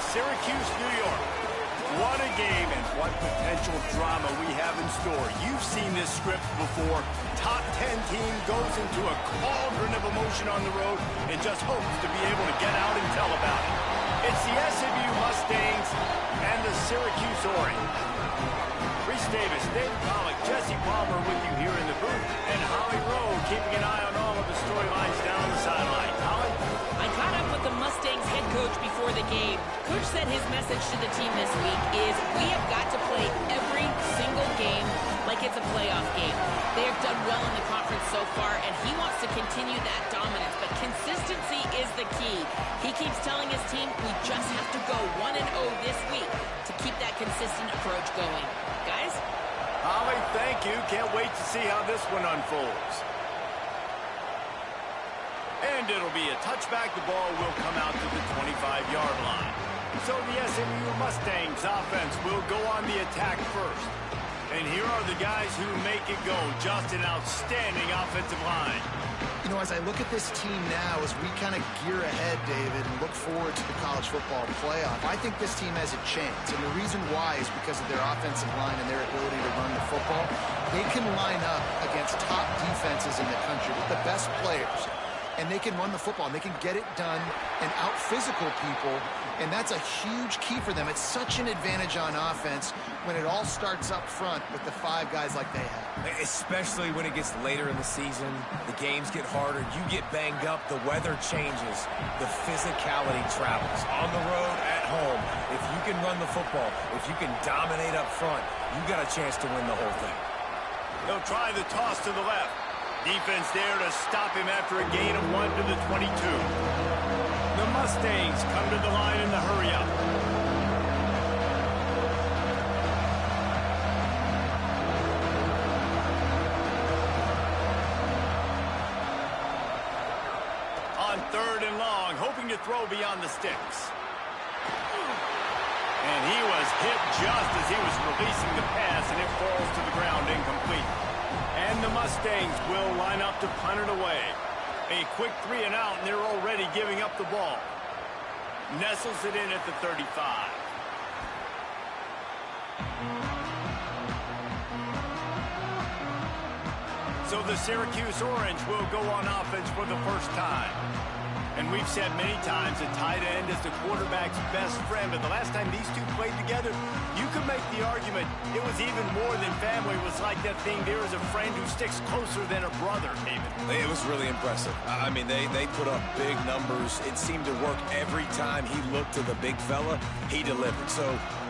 Syracuse, New York. What a game and what potential drama we have in store. You've seen this script before. Top 10 team goes into a cauldron of emotion on the road and just hopes to be able to get out and tell about it. It's the SMU Mustangs and the Syracuse Orange. Reese Davis, Dave Pollock, Jesse Palmer with you here in the booth, and Holly Rowe keeping an eye on all of the storylines down on the sideline. Holly? I caught up with the Mustangs head coach before the game. Coach said his message to the team this week is we have got to play every single game like it's a playoff game. They have done well in the conference so far, and he wants to continue that dominance, but consistency is the key. He keeps telling his team we just have to go 1-0 this week to keep that consistent approach going. Guys? Holly, thank you. Can't wait to see how this one unfolds. And it'll be a touchback. The ball will come out to the 25-yard line. So the SMU Mustangs offense will go on the attack first. And here are the guys who make it go. Just an outstanding offensive line. You know, as I look at this team now, as we kind of gear ahead, David, and look forward to the college football playoff, I think this team has a chance. And the reason why is because of their offensive line and their ability to run the football. They can line up against top defenses in the country with the best players. And they can run the football, and they can get it done and out-physical people, and that's a huge key for them. It's such an advantage on offense when it all starts up front with the 5 guys like they have. Especially when it gets later in the season, the games get harder, you get banged up, the weather changes, the physicality travels. On the road, at home, if you can run the football, if you can dominate up front, you got a chance to win the whole thing. They'll try the toss to the left. Defense there to stop him after a gain of 1 to the 22. The Mustangs come to the line in the hurry-up. On 3rd and long, hoping to throw beyond the sticks. And he was hit just as he was releasing the pass, and it falls to the ground incomplete. And the Mustangs will line up to punt it away. A quick 3 and out, and they're already giving up the ball. Nestles it in at the 35. So the Syracuse Orange will go on offense for the first time. And we've said many times a tight end is the quarterback's best friend. But the last time these two played together, you could make the argument it was even more than family. It was like that thing, there is a friend who sticks closer than a brother, David. It was really impressive. I mean, they put up big numbers. It seemed to work every time he looked to the big fella. He delivered. So,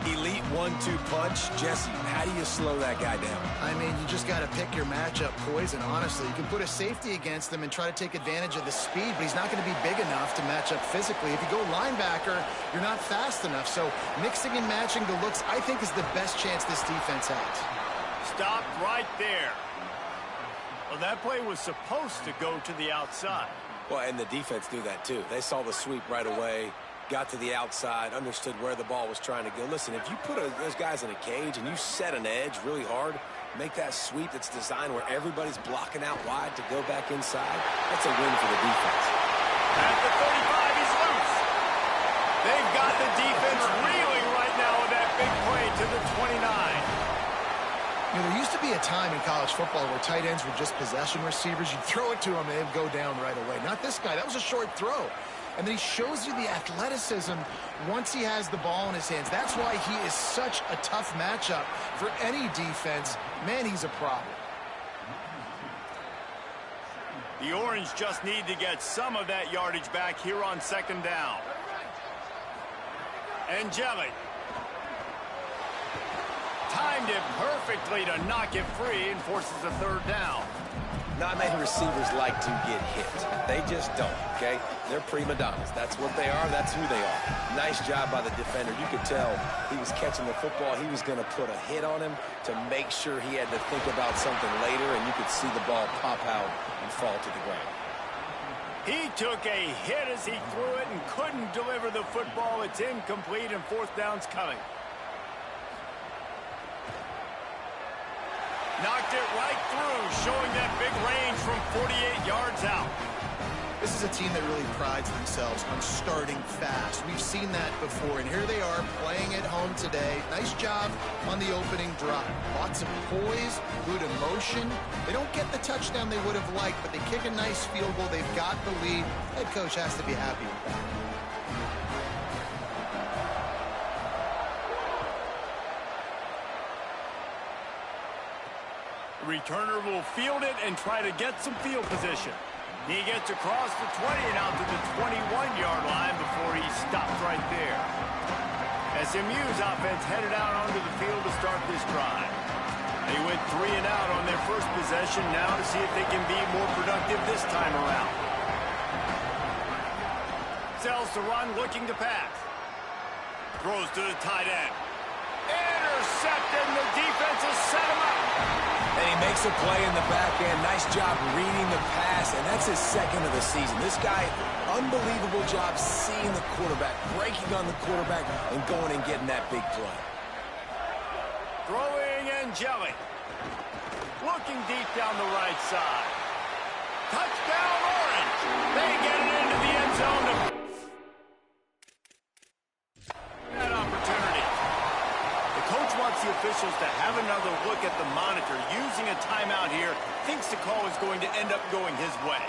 elite 1-2 punch. Jesse, how do you slow that guy down? I mean, you just got to pick your matchup poison, honestly. You can put a safety against him and try to take advantage of the speed, but he's not going to be big enough to match up physically. If you go linebacker, you're not fast enough. So mixing and matching the looks, I think, is the best chance this defense has. Stopped right there. Well, that play was supposed to go to the outside. Well, and the defense knew that, too. They saw the sweep right away, got to the outside, understood where the ball was trying to go. Listen, if you put those guys in a cage and you set an edge really hard, make that sweep that's designed where everybody's blocking out wide to go back inside, that's a win for the defense. At the 35, he's loose. They've got the defense reeling right now with that big play to the 29. You know, there used to be a time in college football where tight ends were just possession receivers. You'd throw it to him and they'd go down right away. Not this guy. That was a short throw. And then he shows you the athleticism once he has the ball in his hands. That's why he is such a tough matchup for any defense. Man, he's a problem. The Orange just need to get some of that yardage back here on 2nd down. Angelic timed it perfectly to knock it free and forces a 3rd down. Not many receivers like to get hit. They just don't, okay? They're prima donnas. That's what they are. That's who they are. Nice job by the defender. You could tell he was catching the football. He was going to put a hit on him to make sure he had to think about something later, and you could see the ball pop out and fall to the ground. He took a hit as he threw it and couldn't deliver the football. It's incomplete, and 4th down's coming. Knocked it right through, showing that big range from 48 yards out. This is a team that really prides themselves on starting fast. We've seen that before, and here they are playing at home today. Nice job on the opening drive. Lots of poise, good emotion. They don't get the touchdown they would have liked, but they kick a nice field goal. They've got the lead. Head coach has to be happy with that. Returner will field it and try to get some field position. He gets across the 20 and out to the 21-yard line before he stopped right there. SMU's offense headed out onto the field to start this drive. They went 3 and out on their first possession, now to see if they can be more productive this time around. Sells to run, looking to pass. Throws to the tight end. Intercepted, and the defense has set him up. And he makes a play in the back end. Nice job reading the pass, and that's his second of the season. This guy, unbelievable job seeing the quarterback, breaking on the quarterback, and going and getting that big play. Throwing and jelly. Looking deep down the right side. Touchdown, Orange. They get it into the end zone. That opportunity. The coach wants the officials to have another look at the monitor. Using a timeout here, thinks the call is going to end up going his way.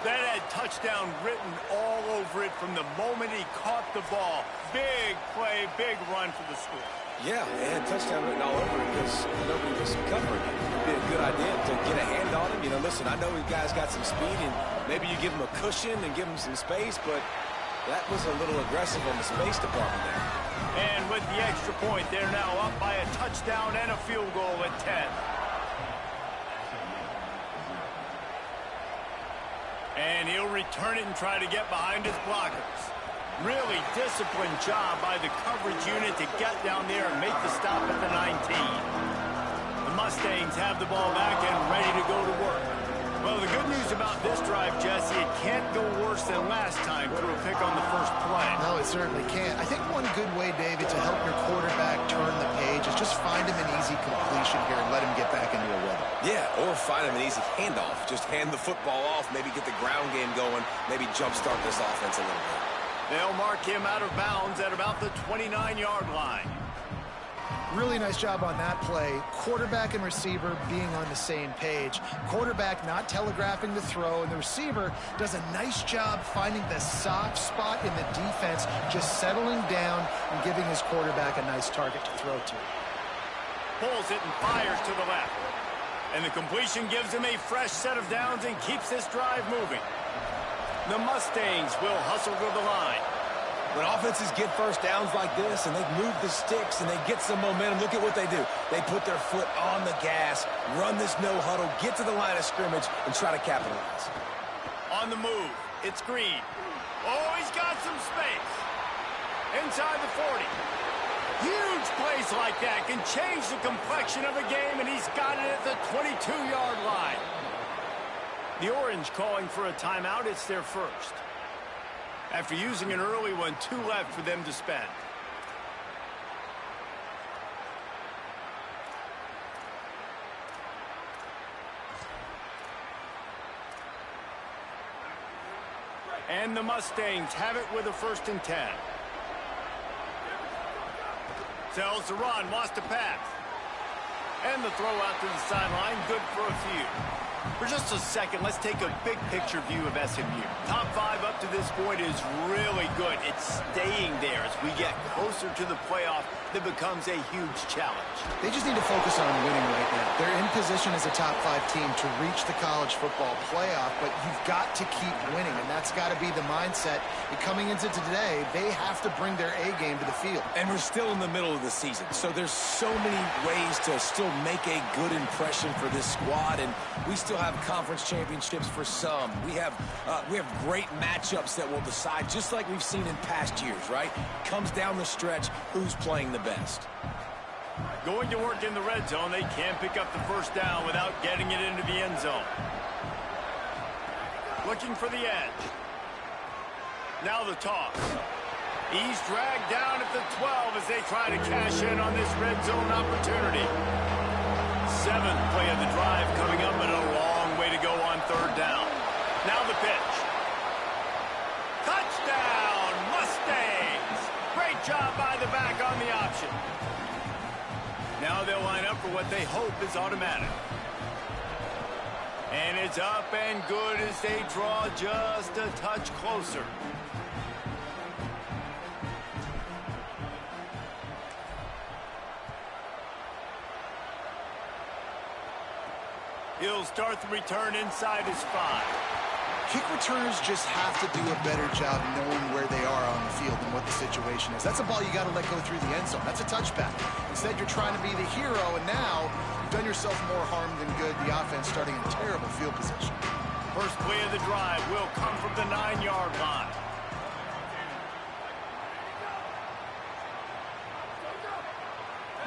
That had touchdown written all over it from the moment he caught the ball. Big play, big run for the score. Yeah, it had touchdown written all over it because nobody was covering it. It'd be a good idea to get a hand on him. You know, listen, I know you guys got some speed, and maybe you give him a cushion and give him some space, but that was a little aggressive on the space department there. And with the extra point, they're now up by a touchdown and a field goal at 10. And he'll return it and try to get behind his blockers. Really disciplined job by the coverage unit to get down there and make the stop at the 19. The Mustangs have the ball back and ready to go to work. Well, the good news about this drive, Jesse, it can't go worse than last time through a pick on the first play. No, it certainly can't. I think one good way, David, to help your quarterback turn the page is just find him an easy completion here and let him get back into a rhythm. Yeah, or find him an easy handoff. Just hand the football off, maybe get the ground game going, maybe jumpstart this offense a little bit. They'll mark him out of bounds at about the 29-yard line. Really nice job on that play. Quarterback and receiver being on the same page. Quarterback not telegraphing the throw, and the receiver does a nice job finding the soft spot in the defense, just settling down and giving his quarterback a nice target to throw to. Pulls it and fires to the left. And the completion gives him a fresh set of downs and keeps this drive moving. The Mustangs will hustle to the line. When offenses get first downs like this and they move the sticks and they get some momentum, look at what they do. They put their foot on the gas, run this no huddle, get to the line of scrimmage, and try to capitalize. On the move, it's Green. Oh, he's got some space. Inside the 40. Huge plays like that can change the complexion of a game, and he's got it at the 22-yard line. The Orange calling for a timeout. It's their first. After using an early one, 2 left for them to spend. And the Mustangs have it with a 1st and 10. Sells the run, lost a pass. And the throw out to the sideline, good for a few. For just a second, let's take a big picture view of SMU. Top 5 up to this point is really good. It's staying there. As we get closer to the playoff, that becomes a huge challenge. They just need to focus on winning right now. They're in position as a top 5 team to reach the college football playoff, but you've got to keep winning, and that's got to be the mindset. And coming into today, they have to bring their A game to the field. And we're still in the middle of the season, so there's so many ways to still make a good impression for this squad, and we still have conference championships for some. We have great matchups that will decide, just like we've seen in past years, right? Comes down the stretch, who's playing the best. Going to work in the red zone, they can't pick up the first down without getting it into the end zone. Looking for the edge. Now the toss. He's dragged down at the 12 as they try to cash in on this red zone opportunity. 7th play of the drive coming up, and a long way to go on 3rd down. Now the pitch. is automatic. And it's up and good as they draw just a touch closer. He'll start the return inside his 5. Kick returners just have to do a better job knowing where they are on the field and what the situation is. That's a ball you got to let go through the end zone. That's a touchback. Instead, you're trying to be the hero, and now you've done yourself more harm than good. The offense starting in terrible field position. First play of the drive will come from the 9-yard line.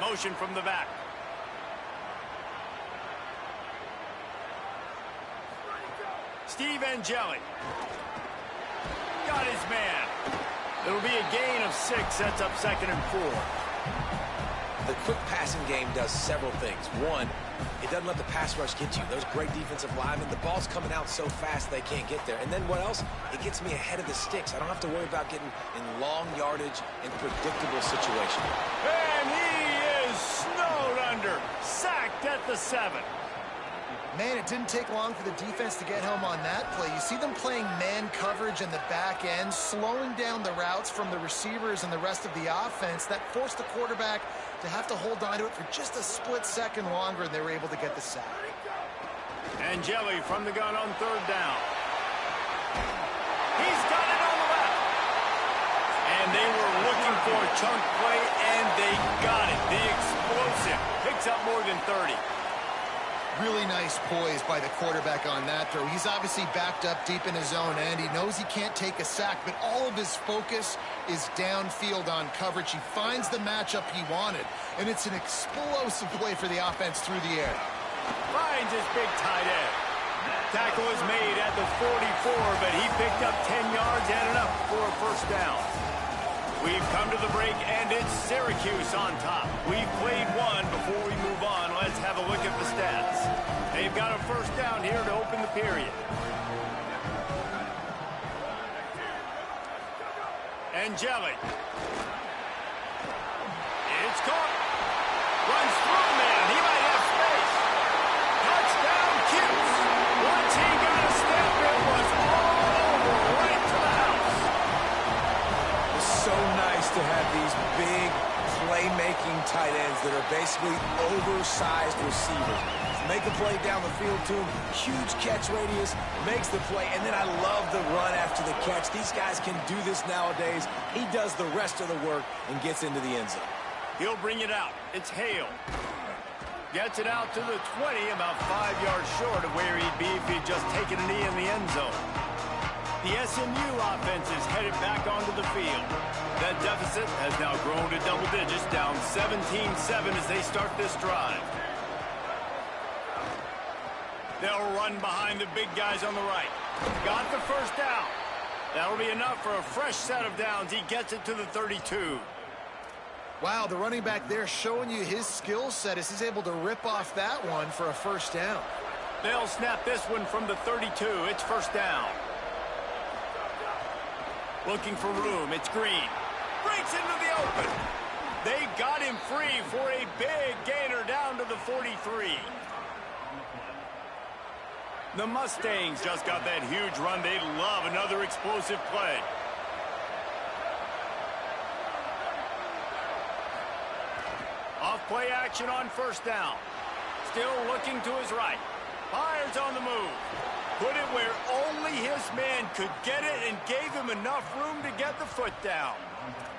Motion from the back. Steve Angeli. Got his man. It'll be a gain of 6, sets up 2nd and 4. The quick passing game does several things. One, it doesn't let the pass rush get you. Those great defensive linemen, the ball's coming out so fast they can't get there. And then what else? It gets me ahead of the sticks. I don't have to worry about getting in long yardage and predictable situations. And he is snowed under. Sacked at the 7. Man, it didn't take long for the defense to get home on that play. You see them playing man coverage in the back end, slowing down the routes from the receivers and the rest of the offense. That forced the quarterback to have to hold on to it for just a split second longer, and they were able to get the sack. Angeli from the gun on 3rd down. He's got it on the left. And they were looking for a chunk play, and they got it. The explosive picks up more than 30. Really nice poise by the quarterback on that throw. He's obviously backed up deep in his own end. He knows he can't take a sack, but all of his focus is downfield on coverage. He finds the matchup he wanted, and it's an explosive play for the offense through the air. Finds his big tight end. Tackle is made at the 44, but he picked up 10 yards and enough for a first down. We've come to the break, and it's Syracuse on top. We've played one. Before we move on, let's have a look at the stats. They've got a first down here to open the period. Angeli. It's caught. Runs through a man. He might have space. Touchdown, Cuse. Once he got a step, it was all over, right to the house. It's so nice to have these big playmaking tight ends that are basically oversized receivers. Make a play down the field to him, huge catch radius, makes the play, and then I love the run after the catch. These guys can do this nowadays. He does the rest of the work and gets into the end zone. He'll bring it out. It's Hale. Gets it out to the 20, about 5 yards short of where he'd be if he'd just taken a knee in the end zone. The SMU offense is headed back onto the field. That deficit has now grown to double digits, down 17-7 as they start this drive. They'll run behind the big guys on the right. Got the first down. That'll be enough for a fresh set of downs. He gets it to the 32. Wow, the running back there showing you his skill set as he's able to rip off that one for a first down. They'll snap this one from the 32. It's first down. Looking for room. It's Green. Breaks into the open. They got him free for a big gainer down to the 43. The Mustangs just got that huge run. They love another explosive play. Off play action on first down. Still looking to his right. Fires on the move. Put it where only his man could get it and gave him enough room to get the foot down.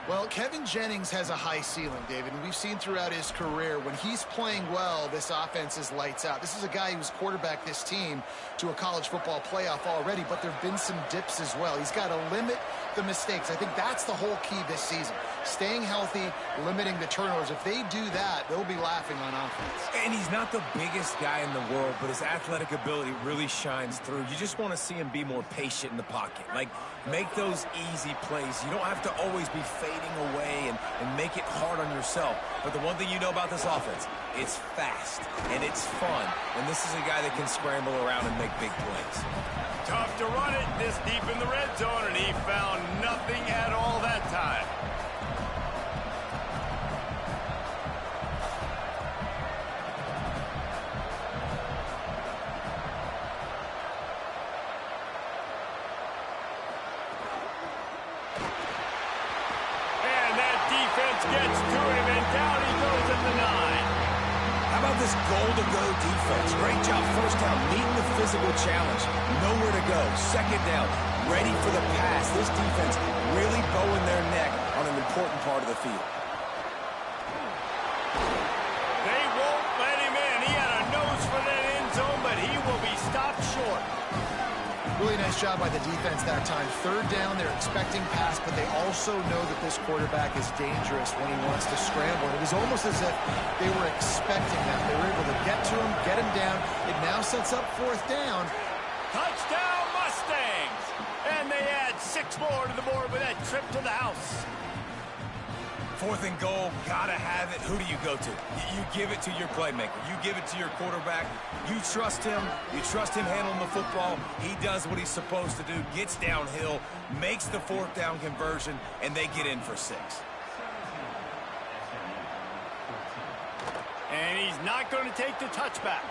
Well, Kevin Jennings has a high ceiling, David, and we've seen throughout his career when he's playing well, this offense is lights out. This is a guy who's quarterbacked this team to a college football playoff already, but there have been some dips as well. He's got to limit the mistakes. I think that's the whole key this season. Staying healthy, limiting the turnovers. If they do that, they'll be laughing on offense. And he's not the biggest guy in the world, but his athletic ability really shines through. You just want to see him be more patient in the pocket. Like, make those easy plays. You don't have to always be fading away and make it hard on yourself. But the one thing you know about this offense, it's fast and it's fun. And this is a guy that can scramble around and make big plays. Tough to run it this deep in the red zone, and he found nothing at all that time. gets to him, and down he goes at the 9. How about this goal-to-go defense? Great job first down, meeting the physical challenge. Nowhere to go. Second down, ready for the pass. This defense really bowing their neck on an important part of the field. They won't let him in. He had a nose for that end zone, but he will be stopped short. Really nice job by the defense that time. Third down, they're expecting pass, but they also know that this quarterback is dangerous when he wants to scramble. It was almost as if they were expecting that. They were able to get to him, get him down. It now sets up fourth down. Touchdown, Mustangs! And they add 6 more to the board with that trip to the house. Fourth and goal, gotta have it. Who do you go to? You give it to your playmaker. You give it to your quarterback. You trust him. You trust him handling the football. He does what he's supposed to do, gets downhill, makes the fourth down conversion, and they get in for 6. And he's not going to take the touchback.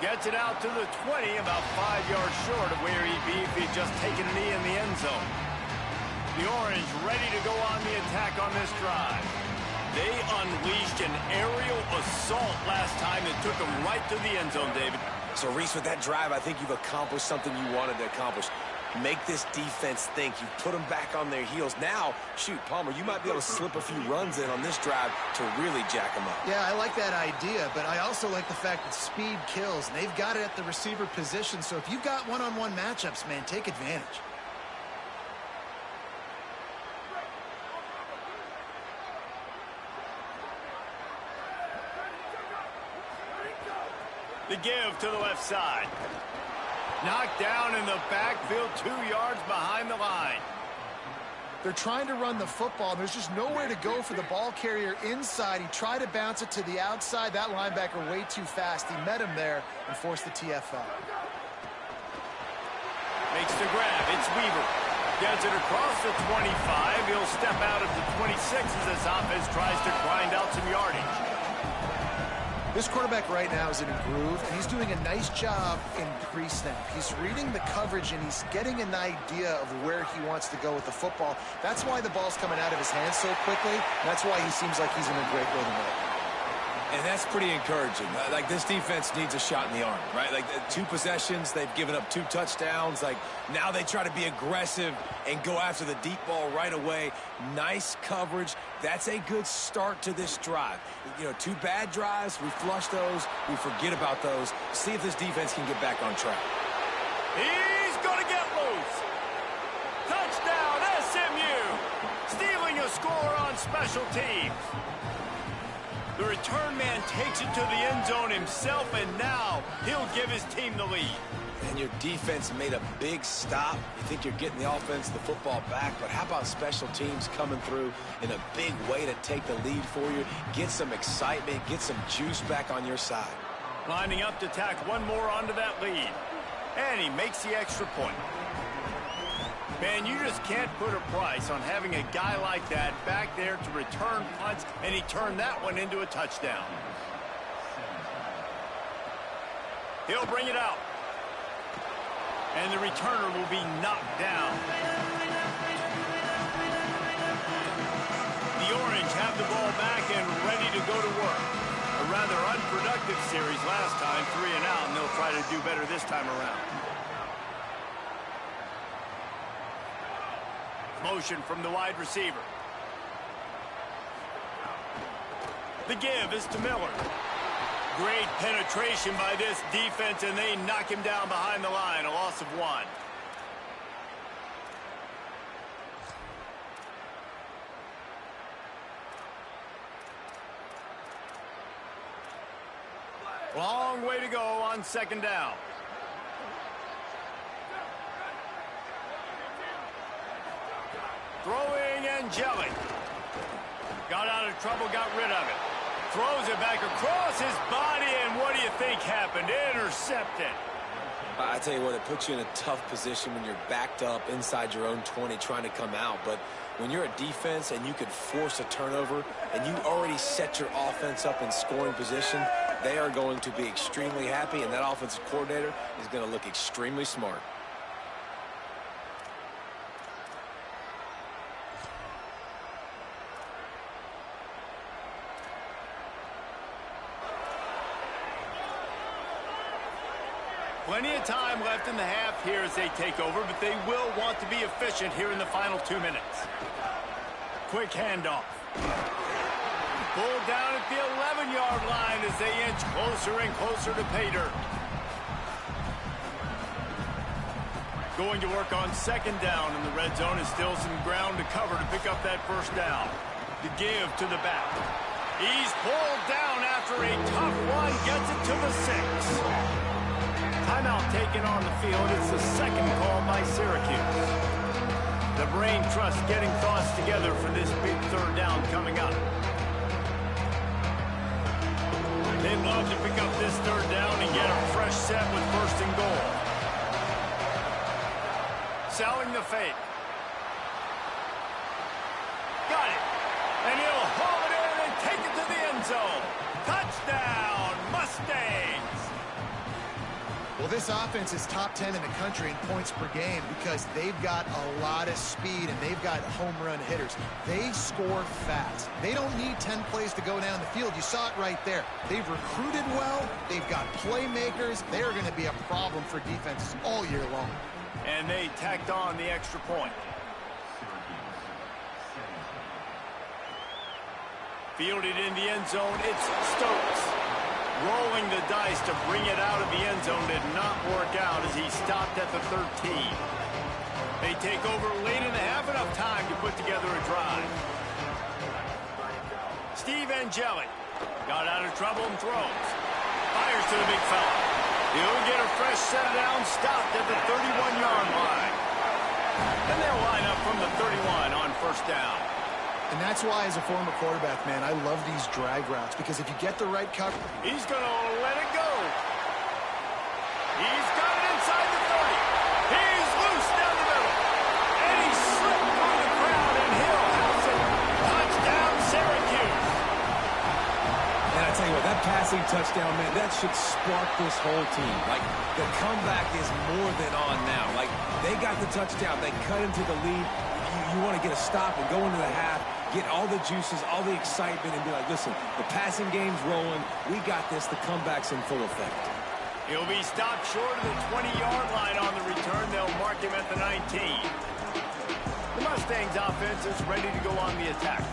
Gets it out to the 20, about 5 yards short of where he'd be if he'd just taken a knee in the end zone. The Orange ready to go on the attack on this drive. They unleashed an aerial assault last time that took them right to the end zone, David. So, Reese, with that drive, I think you've accomplished something you wanted to accomplish. Make this defense think. You put them back on their heels. Now, shoot, Palmer, you might be able to slip a few runs in on this drive to really jack them up. Yeah, I like that idea, but I also like the fact that speed kills. And they've got it at the receiver position, so if you've got one-on-one matchups, man, take advantage. The give to the left side. Knocked down in the backfield, 2 yards behind the line. They're trying to run the football. There's just nowhere to go for the ball carrier inside. He tried to bounce it to the outside. That linebacker way too fast. He met him there and forced the TFL. Makes the grab. It's Weaver. Gets it across the 25. He'll step out at the 26 as this offense tries to grind out some yardage. This quarterback right now is in a groove, and he's doing a nice job in pre-snap. He's reading the coverage, and he's getting an idea of where he wants to go with the football. That's why the ball's coming out of his hands so quickly. That's why he seems like he's in a great rhythm right now. And that's pretty encouraging. Like, this defense needs a shot in the arm, right? Like, 2 possessions, they've given up 2 touchdowns. Like, now they try to be aggressive and go after the deep ball right away. Nice coverage. That's a good start to this drive. You know, 2 bad drives, we flush those, we forget about those. See if this defense can get back on track. He's going to get loose. Touchdown, SMU. Stealing a score on special teams. The return man takes it to the end zone himself, and now he'll give his team the lead. And your defense made a big stop. You think you're getting the offense, the football back, but how about special teams coming through in a big way to take the lead for you, get some excitement, get some juice back on your side. Lining up to tack one more onto that lead. And he makes the extra point. Man, you just can't put a price on having a guy like that back there to return punts, and he turned that one into a touchdown. He'll bring it out. And the returner will be knocked down. The Orange have the ball back and ready to go to work. A rather unproductive series last time, 3 and out, and they'll try to do better this time around. Motion from the wide receiver. The give is to Miller. Great penetration by this defense, and they knock him down behind the line. A loss of 1. Long way to go on second down. Throwing Angelic. Got out of trouble, got rid of it. Throws it back across his body, and what do you think happened? Intercepted. I tell you what, it puts you in a tough position when you're backed up inside your own 20 trying to come out. But when you're a defense and you can force a turnover and you already set your offense up in scoring position, they are going to be extremely happy, and that offensive coordinator is going to look extremely smart. Plenty of time left in the half here as they take over, but they will want to be efficient here in the final 2 minutes. Quick handoff. Pulled down at the 11-yard line as they inch closer and closer to pay dirt. Going to work on second down in the red zone is still some ground to cover to pick up that first down. The give to the back. He's pulled down after a tough run, gets it to the 6. Timeout taken on the field. It's the second call by Syracuse. The brain trust getting thoughts together for this big third down coming up. They'd love to pick up this third down and get a fresh set with first and goal. Selling the fake. Got it. And he'll haul it in and take it to the end zone. Touchdown, Mustangs! Well, this offense is top 10 in the country in points per game because they've got a lot of speed and they've got home run hitters. They score fast. They don't need 10 plays to go down the field. You saw it right there. They've recruited well. They've got playmakers. They are going to be a problem for defenses all year long. And they tacked on the extra point. Fielded in the end zone, it's Stokes. Rolling the dice to bring it out of the end zone did not work out as he stopped at the 13. They take over late in the half, enough time to put together a drive. Steve Angeli got out of trouble and throws. Fires to the big fella. He'll get a fresh set down, stopped at the 31-yard line. Then they'll line up from the 31 on first down. And that's why, as a former quarterback, man, I love these drag routes because if you get the right cover... He's going to let it go. He's got it inside the 30. He's loose down the middle. And he slipped through the crowd, and Hill has it. Touchdown, Syracuse. And I tell you what, that passing touchdown, man, that should spark this whole team. Like, the comeback is more than on now. Like, they got the touchdown. They cut into the lead. You want to get a stop and go into the half, get all the juices, all the excitement, and be like, listen, the passing game's rolling. We got this. The comeback's in full effect. He'll be stopped short of the 20-yard line on the return. They'll mark him at the 19. The Mustangs offense is ready to go on the attack.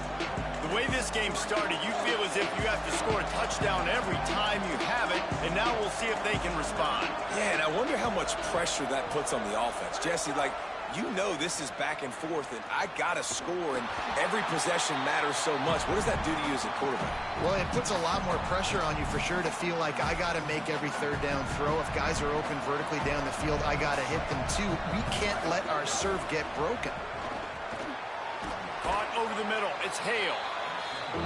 The way this game started, you feel as if you have to score a touchdown every time you have it, and now we'll see if they can respond. Yeah, and I wonder how much pressure that puts on the offense. Jesse, like, you know this is back and forth, and I got to score, and every possession matters so much. What does that do to you as a quarterback? Well, it puts a lot more pressure on you for sure to feel like I got to make every third down throw. If guys are open vertically down the field, I got to hit them too. We can't let our serve get broken. Caught over the middle. It's Hale.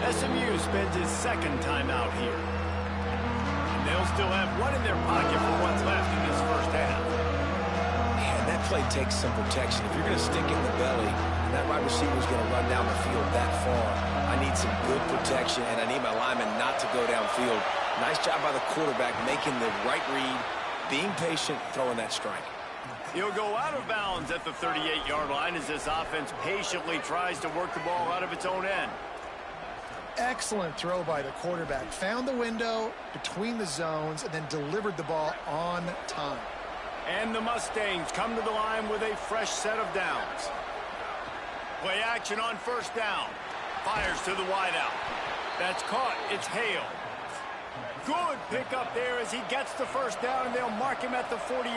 SMU spends his second time out here. And they'll still have one in their pocket for what's left in this first half. That play takes some protection. If you're going to stick it in the belly and that wide receiver is going to run down the field that far, I need some good protection, and I need my lineman not to go downfield. Nice job by the quarterback making the right read, being patient, throwing that strike. He'll go out of bounds at the 38-yard line as this offense patiently tries to work the ball out of its own end. Excellent throw by the quarterback. Found the window between the zones and then delivered the ball on time. And the Mustangs come to the line with a fresh set of downs. Play action on first down. Fires to the wideout. That's caught. It's Hale. Good pickup there as he gets the first down, and they'll mark him at the 48.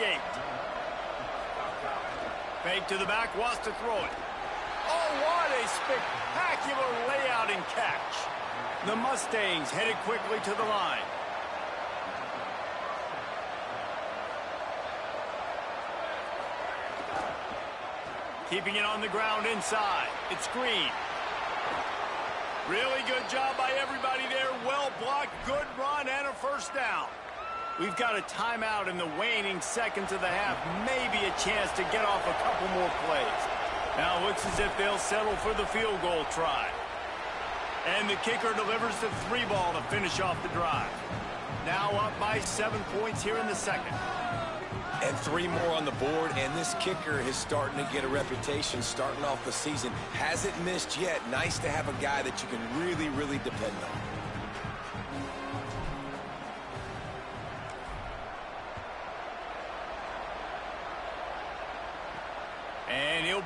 Fake to the back, wants to throw it. Oh, what a spectacular layout and catch. The Mustangs headed quickly to the line. Keeping it on the ground inside. It's Green. Really good job by everybody there. Well blocked, good run, and a first down. We've got a timeout in the waning seconds of the half. Maybe a chance to get off a couple more plays. Now it looks as if they'll settle for the field goal try. And the kicker delivers the 3-ball to finish off the drive. Now up by 7 points here in the second. And 3 more on the board, and this kicker is starting to get a reputation starting off the season. Hasn't missed yet. Nice to have a guy that you can really, really depend on.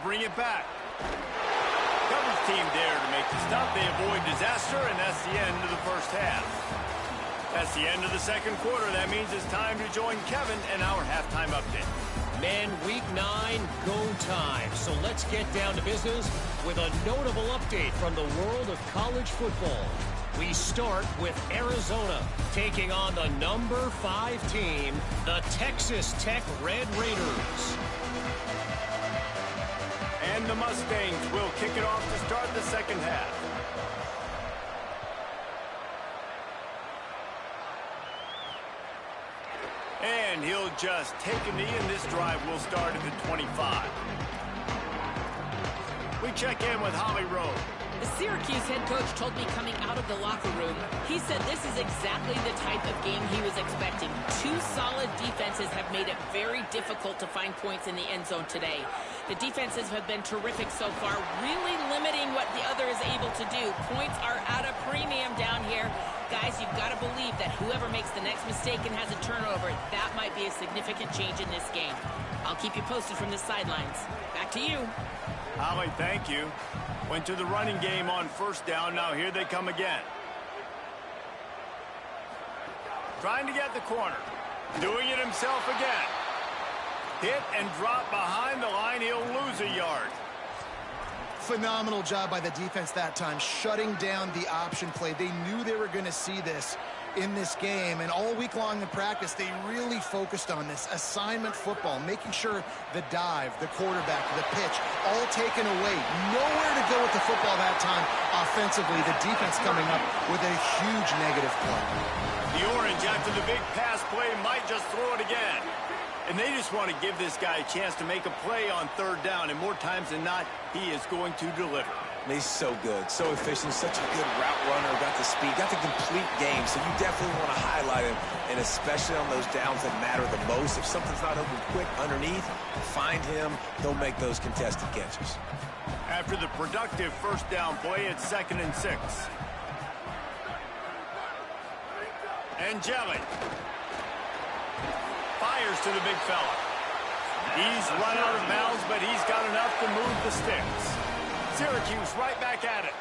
bring it back. Coverage team there to make the stop. They avoid disaster, and that's the end of the first half. That's the end of the second quarter. That means it's time to join Kevin in our halftime update. Men, week 9, go time. So let's get down to business with a notable update from the world of college football. We start with Arizona taking on the number 5 team, the Texas Tech Red Raiders. And the Mustangs will kick it off to start the second half. And he'll just take a knee, and this drive will start at the 25. We check in with Holly Rowe. The Syracuse head coach told me coming out of the locker room, he said this is exactly the type of game he was expecting. 2 solid defenses have made it very difficult to find points in the end zone today. The defenses have been terrific so far, really limiting what the other is able to do. Points are at a premium down here. Guys, you've got to believe that whoever makes the next mistake and has a turnover, that might be a significant change in this game. I'll keep you posted from the sidelines. Back to you. Holly, thank you. Went to the running game on first down. Now here they come again. Trying to get the corner. Doing it himself again. Hit and drop behind the line. He'll lose a yard. Phenomenal job by the defense that time, shutting down the option play. They knew they were going to see this in this game, and all week long in practice, they really focused on this assignment football, making sure the dive, the quarterback, the pitch, all taken away. Nowhere to go with the football that time offensively. The defense coming up with a huge negative play. The Orange, after the big pass play, might just throw it again. And they just want to give this guy a chance to make a play on third down, and more times than not, he is going to deliver. He's so good, so efficient, such a good route runner, got the speed, got the complete game, so you definitely want to highlight him, and especially on those downs that matter the most. If something's not open quick underneath, find him, he'll make those contested catches. After the productive first down play, it's 2nd and 6. And Jelly fires to the big fella. He's run out of bounds, but he's got enough to move the sticks. Syracuse right back at it.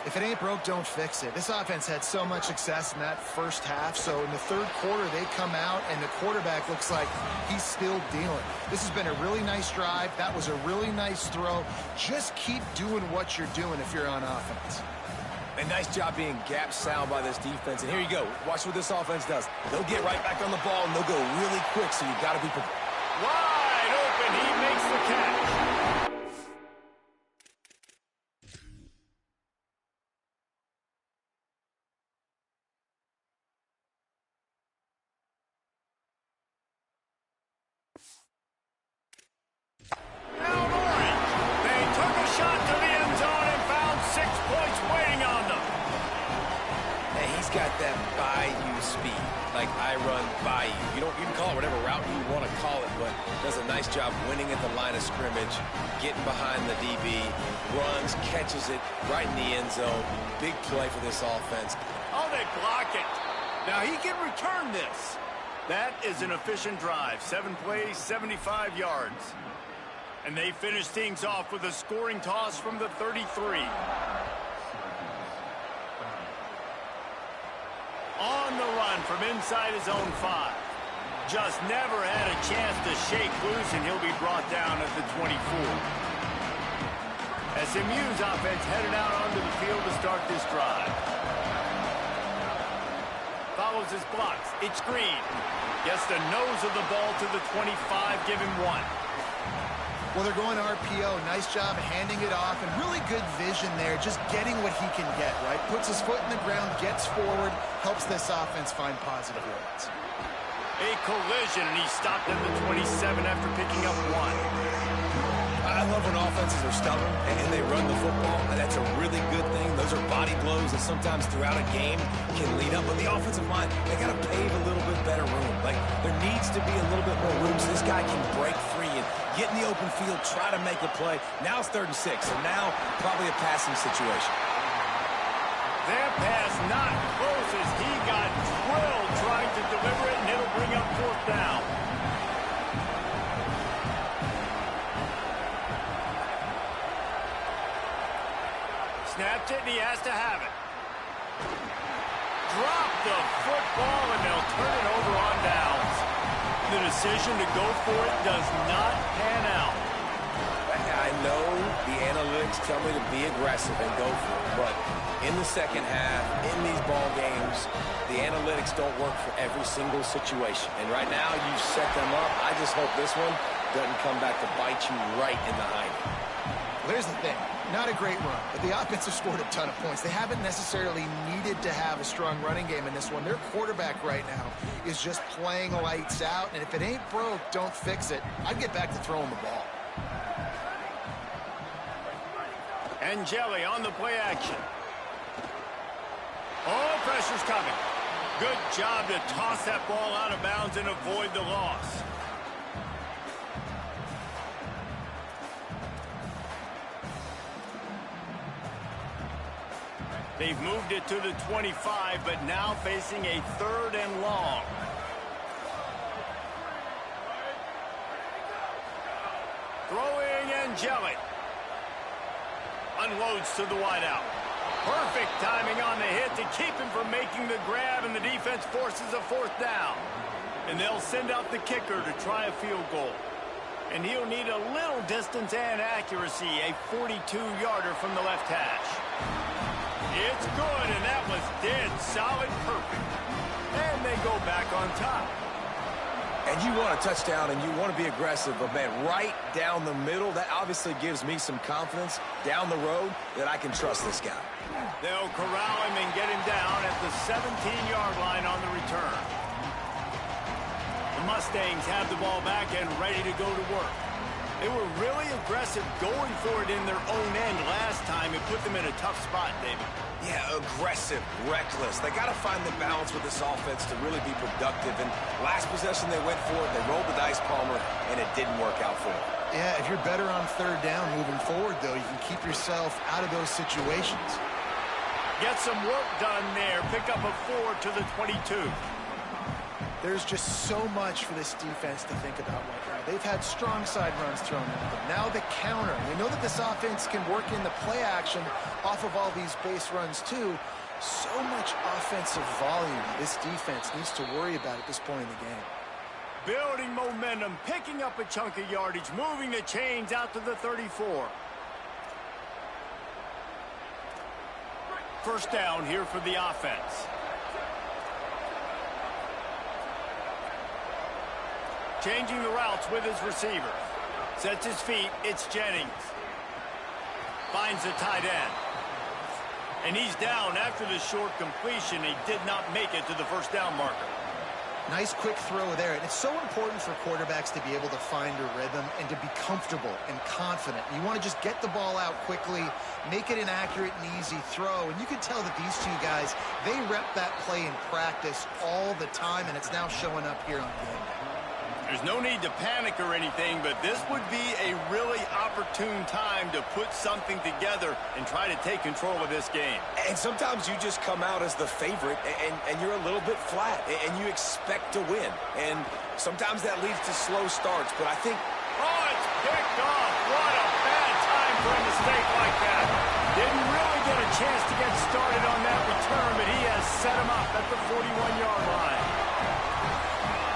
If it ain't broke, don't fix it. This offense had so much success in that first half, so in the third quarter, they come out, and the quarterback looks like he's still dealing. This has been a really nice drive. That was a really nice throw. Just keep doing what you're doing if you're on offense. A nice job being gap sound by this defense. And here you go. Watch what this offense does. They'll get right back on the ball, and they'll go really quick, so you got to be prepared. Wide open. He makes the catch. Got that Bayou speed, like I run Bayou. You can call it whatever route you want to call it, but does a nice job winning at the line of scrimmage, getting behind the DB, runs, catches it right in the end zone. Big play for this offense. Oh, they block it. Now he can return this. That is an efficient drive. 7 plays, 75 yards. And they finish things off with a scoring toss from the 33. On the run from inside his own 5. Just never had a chance to shake loose, and he'll be brought down at the 24. SMU's offense headed out onto the field to start this drive. Follows his blocks. It's Green. Gets the nose of the ball to the 25. Give him 1. Well, they're going RPO. Nice job handing it off, and really good vision there, just getting what he can get, right? Puts his foot in the ground, gets forward, helps this offense find positive yards. A collision, and he stopped at the 27 after picking up 1. I love when offenses are stubborn and they run the football. That's a really good thing. Those are body blows that sometimes throughout a game can lead up. But the offensive line, they got to pave a little bit better room. Like, there needs to be a little bit more room so this guy can break free and get in the open field, try to make a play. Now it's 3rd and 6, so now probably a passing situation. That pass not close as he got drilled trying to deliver it, and it'll bring up 4th down. Snaps it, and he has to have it. Drop the football, and they'll turn it over on downs. The decision to go for it does not pan out. I know the analytics tell me to be aggressive and go for it, but in the second half, in these ball games, the analytics don't work for every single situation. And right now, you've set them up. I just hope this one doesn't come back to bite you right in the hind. Well, here's the thing. Not a great run, but the offense has scored a ton of points. They haven't necessarily needed to have a strong running game in this one. Their quarterback right now is just playing lights out, and if it ain't broke, don't fix it. I'd get back to throwing the ball. Angeli on the play action. Oh, pressure's coming. Good job to toss that ball out of bounds and avoid the loss. They've moved it to the 25, but now facing a 3rd and long. Throwing Angeli. Unloads to the wideout. Perfect timing on the hit to keep him from making the grab, and the defense forces a 4th down. And they'll send out the kicker to try a field goal. And he'll need a little distance and accuracy, a 42-yarder from the left hash. It's good, and that was dead solid perfect. And they go back on top. And you want a touchdown, and you want to be aggressive, but, man, right down the middle, that obviously gives me some confidence down the road that I can trust this guy. They'll corral him and get him down at the 17-yard line on the return. The Mustangs have the ball back and ready to go to work. They were really aggressive going for it in their own end last time. It put them in a tough spot, David. Yeah, aggressive, reckless. They got to find the balance with this offense to really be productive. And last possession they went for it, they rolled the dice, Palmer, and it didn't work out for them. Yeah, if you're better on 3rd down moving forward, though, you can keep yourself out of those situations. Get some work done there. Pick up a 4 to the 22. There's just so much for this defense to think about right now. They've had strong side runs thrown at them. Now the counter. We know that this offense can work in the play action off of all these base runs too. So much offensive volume this defense needs to worry about at this point in the game. Building momentum, picking up a chunk of yardage, moving the chains out to the 34. 1st down here for the offense. Changing the routes with his receiver. Sets his feet. It's Jennings. Finds the tight end. And he's down after the short completion. He did not make it to the 1st down marker. Nice quick throw there. And it's so important for quarterbacks to be able to find a rhythm and to be comfortable and confident. You want to just get the ball out quickly, make it an accurate and easy throw. And you can tell that these two guys, they rep that play in practice all the time, and it's now showing up here on game day. There's no need to panic or anything, but this would be a really opportune time to put something together and try to take control of this game. And sometimes you just come out as the favorite, and you're a little bit flat, and you expect to win. And sometimes that leads to slow starts, but I think... Oh, it's picked off. What a bad time for a mistake like that. Didn't really get a chance to get started on that return, but he has set him up at the 41-yard line.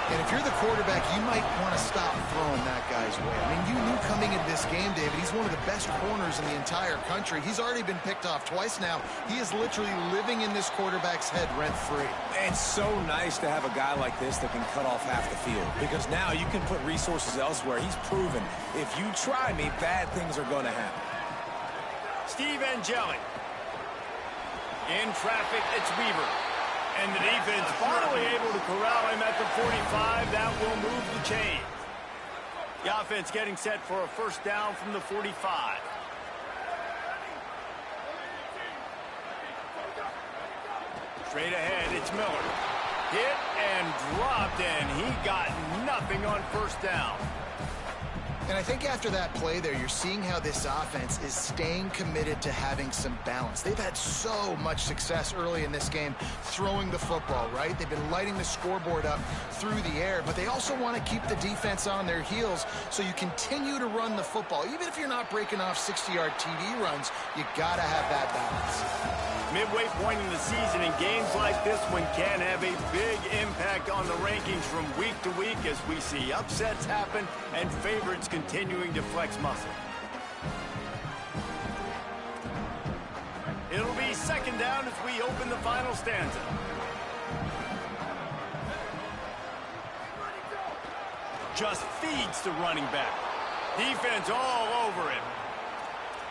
And if you're the quarterback, you might want to stop throwing that guy's way. I mean, you knew coming into this game, David, he's one of the best corners in the entire country. He's already been picked off twice now. He is literally living in this quarterback's head rent-free. And it's so nice to have a guy like this that can cut off half the field, because now you can put resources elsewhere. He's proven if you try me, bad things are going to happen. Steve Angeli. In traffic, it's Weaver. And the defense finally able to corral him at the 45. That will move the chains. The offense getting set for a 1st down from the 45. Straight ahead, it's Miller. Hit and dropped, and he got nothing on 1st down. And I think after that play there, you're seeing how this offense is staying committed to having some balance. They've had so much success early in this game throwing the football, right? They've been lighting the scoreboard up through the air, but they also want to keep the defense on their heels, so you continue to run the football. Even if you're not breaking off 60-yard TD runs, you got to have that balance. Midway point in the season, and games like this one can have a big impact on the rankings from week to week as we see upsets happen and favorites continuing to flex muscle. It'll be second down as we open the final stanza. Just feeds the running back. Defense all over him.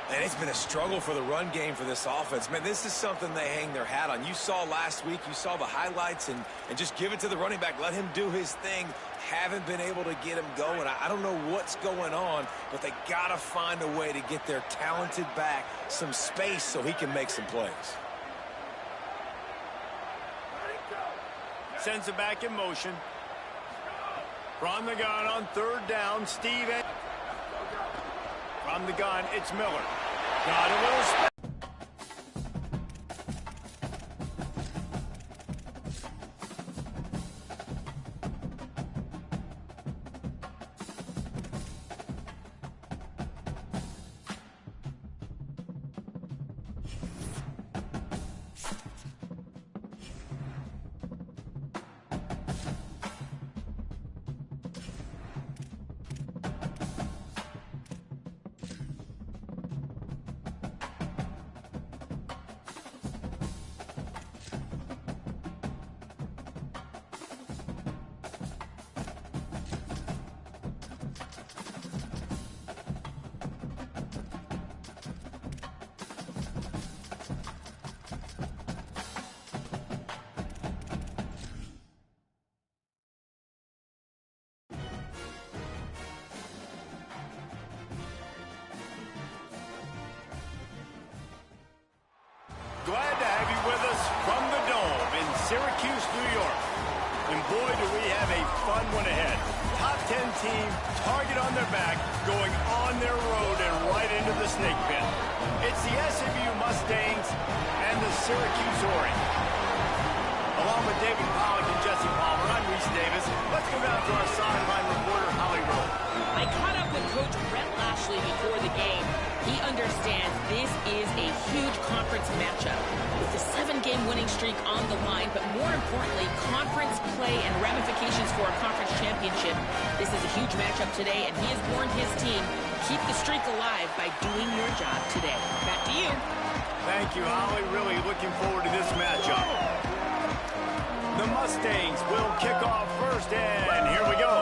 And it's been a struggle for the run game for this offense. Man, this is something they hang their hat on. You saw last week, you saw the highlights, and just give it to the running back. Let him do his thing. Haven't been able to get him going. I don't know what's going on, but they got to find a way to get their talented back some space so he can make some plays. Sends it back in motion. From the gun on third down, Steve. From the gun, it's Miller. Got a little space. Glad to have you with us from the Dome in Syracuse, New York. And boy, do we have a fun one ahead. Top 10 team, target on their back, going on their road and right into the snake pit. It's the SMU Mustangs and the Syracuse Orange. Along with David Pollack and Jesse Palmer, I'm Reese Davis. Let's go down to our sideline reporter, Holly Rowe. I caught up with Coach Brett Lashley before the game. He understands this is a huge conference matchup with the 7-game winning streak on the line, but more importantly, conference play and ramifications for a conference championship. This is a huge matchup today, and he has warned his team, keep the streak alive by doing your job today. Back to you. Thank you, Holly. Really looking forward to this matchup. The Mustangs will kick off first, and here we go.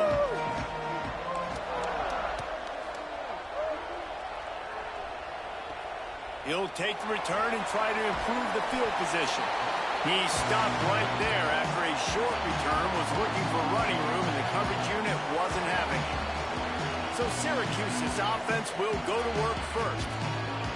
He'll take the return and try to improve the field position. He stopped right there after a short return, was looking for running room, and the coverage unit wasn't having it. So Syracuse's offense will go to work first.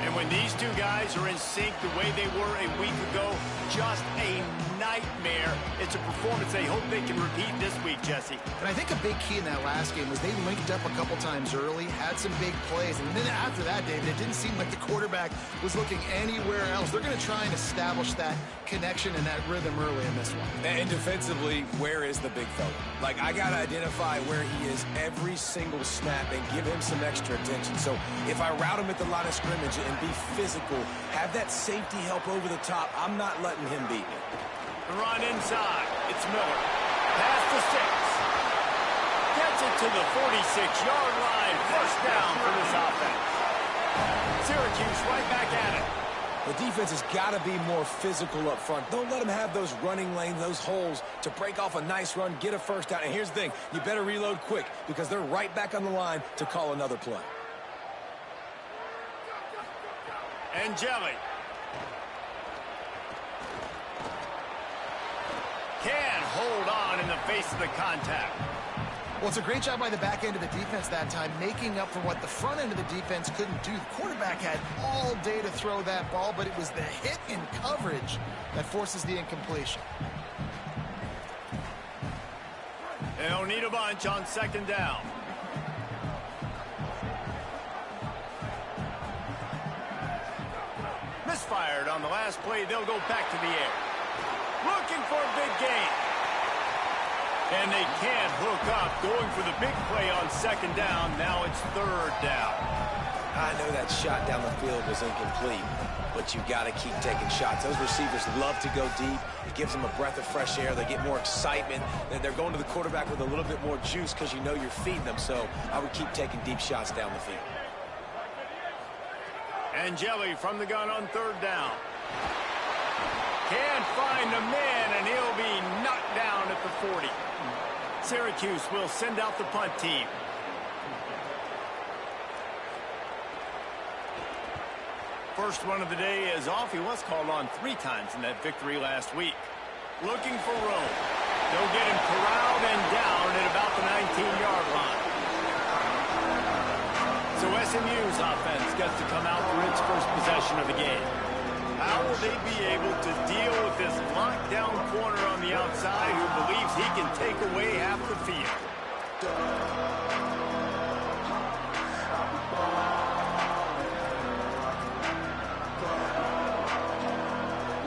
And when these two guys are in sync the way they were a week ago, just a nightmare. It's a performance they hope they can repeat this week, Jesse. And I think a big key in that last game was they linked up a couple times early, had some big plays, and then after that, David, it didn't seem like the quarterback was looking anywhere else. They're going to try and establish that connection and that rhythm early in this one. And defensively, where is the big fella? Like, I got to identify where he is every single snap and give him some extra attention. So if I route him at the line of scrimmage and be physical, have that safety help over the top, I'm not letting him beat me. The run inside. It's Miller. Pass to 6. Gets it to the 46-yard line. First down for this offense. Syracuse right back at it. The defense has got to be more physical up front. Don't let them have those running lanes, those holes to break off a nice run, get a first down. And here's the thing, you better reload quick because they're right back on the line to call another play. And Jelly. Can hold on in the face of the contact. Well, it's a great job by the back end of the defense that time, making up for what the front end of the defense couldn't do. The quarterback had all day to throw that ball, but it was the hit in coverage that forces the incompletion. They'll need a bunch on second down. fired. On the last play, they'll go back to the air. Looking for a big gain. And they can't hook up. Going for the big play on second down. Now it's third down. I know that shot down the field was incomplete, but you got to keep taking shots. Those receivers love to go deep. It gives them a breath of fresh air. They get more excitement. They're going to the quarterback with a little bit more juice because you know you're feeding them. So I would keep taking deep shots down the field. And Jelly from the gun on third down. Can't find the man, and he'll be knocked down at the 40. Syracuse will send out the punt team. First one of the day is off. He was called on 3 times in that victory last week. Looking for room. They'll get him corralled and down at about the 19-yard line. So SMU's offense gets to come out for its first possession of the game. How will they be able to deal with this lockdown corner on the outside who believes he can take away half the field?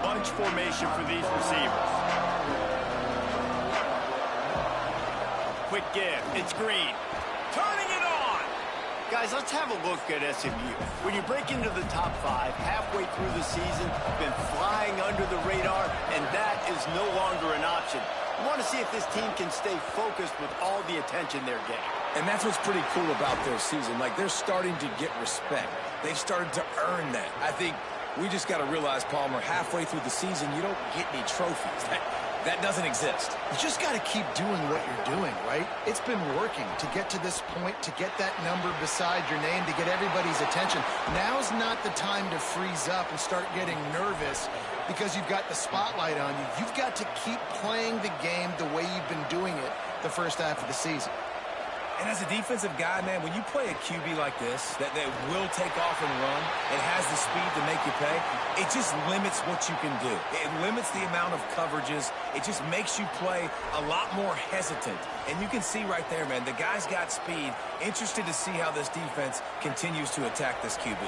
Bunch formation for these receivers. Quick give. It's Green. Turning it on. Guys, let's have a look at SMU. When you break into the top 5 halfway through the season, been flying under the radar, and that is no longer an option. You want to see if this team can stay focused with all the attention they're getting. And that's what's pretty cool about their season. Like, they're starting to get respect. They've started to earn that. I think we just got to realize, Palmer, halfway through the season, you don't get any trophies. That doesn't exist. You just got to keep doing what you're doing, right? It's been working to get to this point, to get that number beside your name, to get everybody's attention. Now's not the time to freeze up and start getting nervous because you've got the spotlight on you. You've got to keep playing the game the way you've been doing it the first half of the season. And as a defensive guy, man, when you play a QB like this, that will take off and run, it has the speed to make you pay, it just limits what you can do. It limits the amount of coverages. It just makes you play a lot more hesitant. And you can see right there, man, the guy's got speed. Interested to see how this defense continues to attack this QB.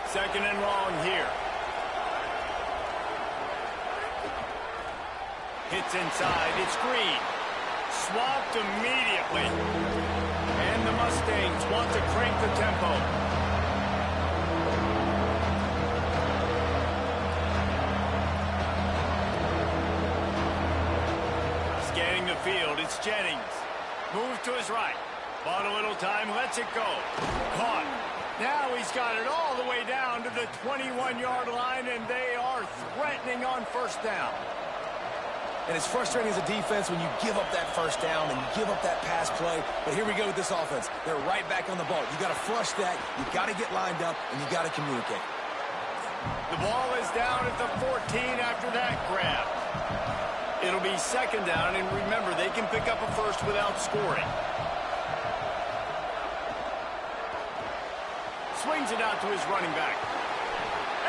Second and long here. Hits inside. It's Green. Swapped immediately. And the Mustangs want to crank the tempo. Scanning the field, it's Jennings. Moves to his right. Bought a little time, lets it go. Caught. Now he's got it all the way down to the 21-yard line, and they are threatening on first down. And it's frustrating as a defense when you give up that first down and you give up that pass play. But here we go with this offense. They're right back on the ball. You got to flush that. You got to get lined up, and you got to communicate. The ball is down at the 14 after that grab. It'll be second down, and remember, they can pick up a first without scoring. Swings it out to his running back.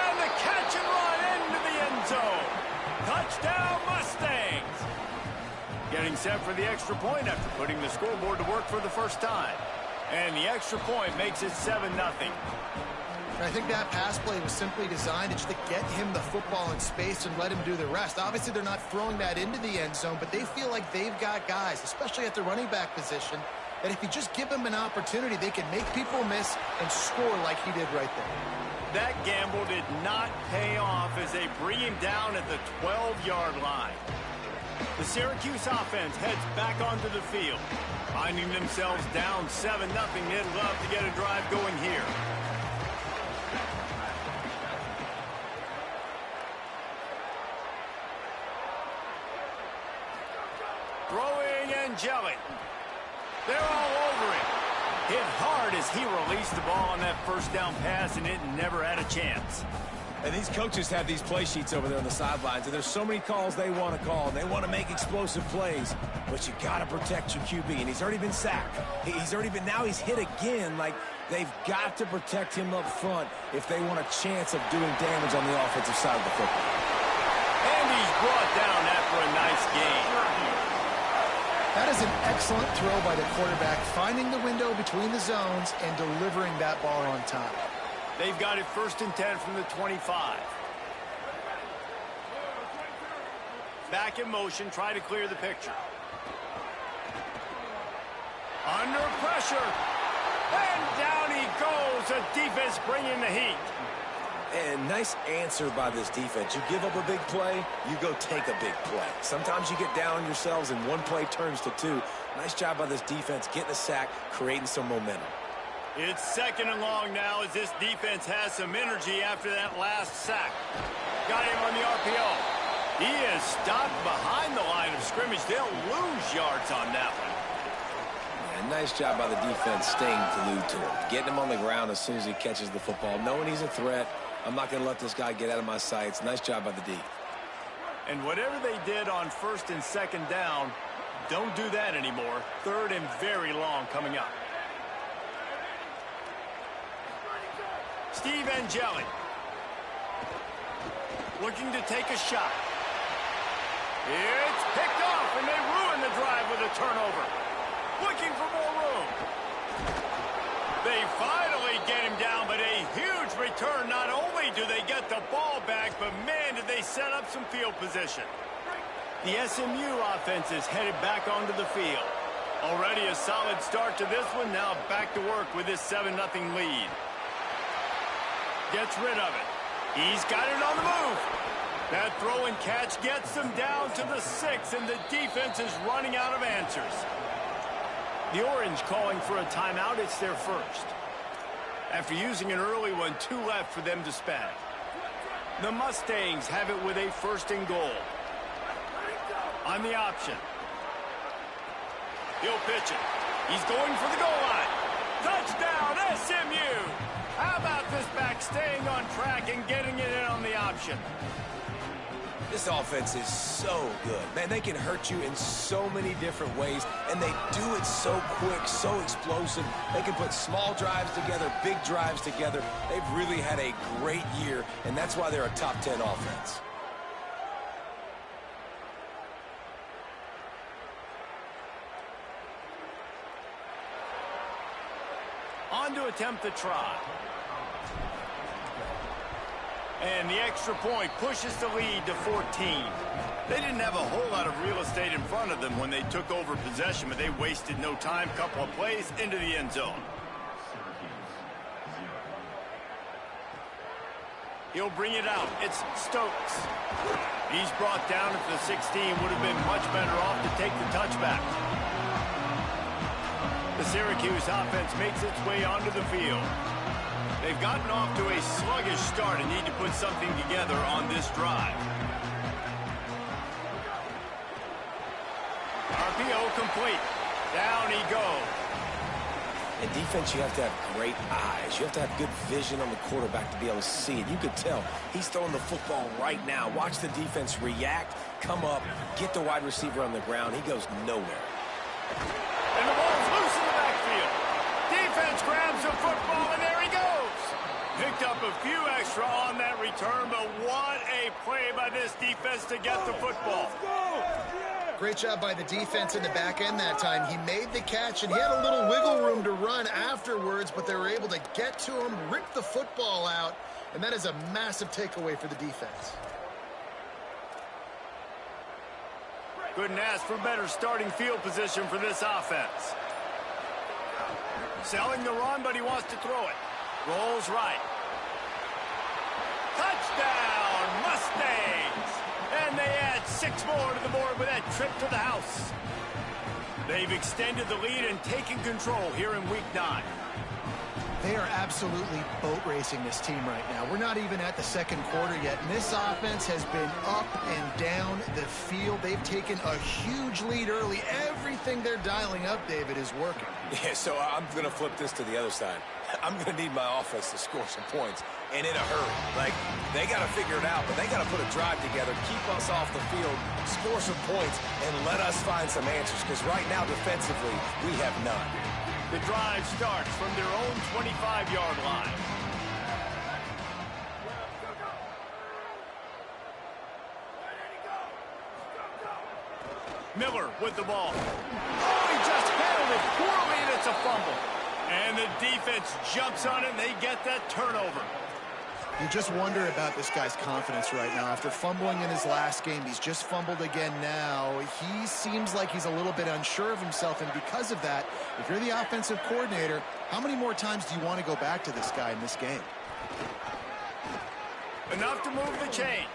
And the catch and run into the end zone. Touchdown, Mustangs! Getting set for the extra point after putting the scoreboard to work for the first time. And the extra point makes it 7-0. I think that pass play was simply designed just to get him the football in space and let him do the rest. Obviously, they're not throwing that into the end zone, but they feel like they've got guys, especially at the running back position, that if you just give them an opportunity, they can make people miss and score like he did right there. That gamble did not pay off as they bring him down at the 12-yard line. The Syracuse offense heads back onto the field. Finding themselves down 7-0, they'd love to get a drive going here. Throwing and jelly. They're all over it. Hit hard as he released the ball on that first down pass, and it never had a chance. And these coaches have these play sheets over there on the sidelines, and there's so many calls they want to call, and they want to make explosive plays, but you got to protect your QB, and he's already been sacked. Now he's hit again. Like, they've got to protect him up front if they want a chance of doing damage on the offensive side of the football. And he's brought down after a nice gain. That is an excellent throw by the quarterback, finding the window between the zones and delivering that ball on time. They've got it 1st and 10 from the 25. back in motion, try to clear the picture. Under pressure. And down he goes. The defense bringing the heat. And nice answer by this defense. You give up a big play, you go take a big play. Sometimes you get down on yourselves and one play turns to two. Nice job by this defense getting a sack, creating some momentum. It's 2nd and long now as this defense has some energy after that last sack. Got him on the RPO. He is stopped behind the line of scrimmage. They'll lose yards on that one. And nice job by the defense staying glued to him. Getting him on the ground as soon as he catches the football. Knowing he's a threat, I'm not going to let this guy get out of my sights. Nice job by the D. And whatever they did on 1st and 2nd down, don't do that anymore. 3rd and very long coming up. Steve Angeli looking to take a shot. It's picked off, and they ruin the drive with a turnover. Looking for more room. They finally get him down, but a huge return. Not only do they get the ball back, but man, did they set up some field position. The SMU offense is headed back onto the field. Already a solid start to this one. Now back to work with this 7-0 lead. Gets rid of it. He's got it on the move. That throw and catch gets them down to the 6, and the defense is running out of answers. The Orange calling for a timeout. It's their first. After using an early one, 2 left for them to spend. The Mustangs have it with a 1st and goal. On the option. He'll pitch it. He's going for the goal line. Touchdown, SMU! How about this back staying on track and getting it in on the option? This offense is so good. Man, they can hurt you in so many different ways, and they do it so quick, so explosive. They can put small drives together, big drives together. They've really had a great year, and that's why they're a top 10 offense. On to attempt the try. And the extra point pushes the lead to 14. They didn't have a whole lot of real estate in front of them when they took over possession, but they wasted no time. Couple of plays into the end zone. He'll bring it out. It's Stokes. He's brought down at the 16. Would have been much better off to take the touchback. The Syracuse offense makes its way onto the field. They've gotten off to a sluggish start and need to put something together on this drive. RPO complete. Down he goes. In defense, you have to have great eyes. You have to have good vision on the quarterback to be able to see it. You could tell he's throwing the football right now. Watch the defense react, come up, get the wide receiver on the ground. He goes nowhere. And the ball's loose in the backfield. Defense grabs the football, and there he goes. Picked up a few extra on that return, but what a play by this defense to get the football. Great job by the defense in the back end that time. He made the catch, and he had a little wiggle room to run afterwards, but they were able to get to him, rip the football out, and that is a massive takeaway for the defense. Couldn't ask for better starting field position for this offense. Selling the run, but he wants to throw it. Rolls right. Touchdown, Mustangs! And they add 6 more to the board with that trip to the house. They've extended the lead and taken control here in Week 9. They are absolutely boat racing this team right now. We're not even at the 2nd quarter yet, and this offense has been up and down the field. They've taken a huge lead early. Everything they're dialing up, David, is working. Yeah, so I'm going to flip this to the other side. I'm going to need my offense to score some points, and in a hurry. Like, they got to figure it out, but they got to put a drive together, keep us off the field, score some points, and let us find some answers, because right now, defensively, we have none. The drive starts from their own 25-yard line. Miller with the ball. Oh, he just handled it poorly, and it's a fumble. And the defense jumps on it, and they get that turnover. You just wonder about this guy's confidence right now. After fumbling in his last game, he's just fumbled again now. He seems like he's a little bit unsure of himself, and because of that, if you're the offensive coordinator, how many more times do you want to go back to this guy in this game? Enough to move the chains.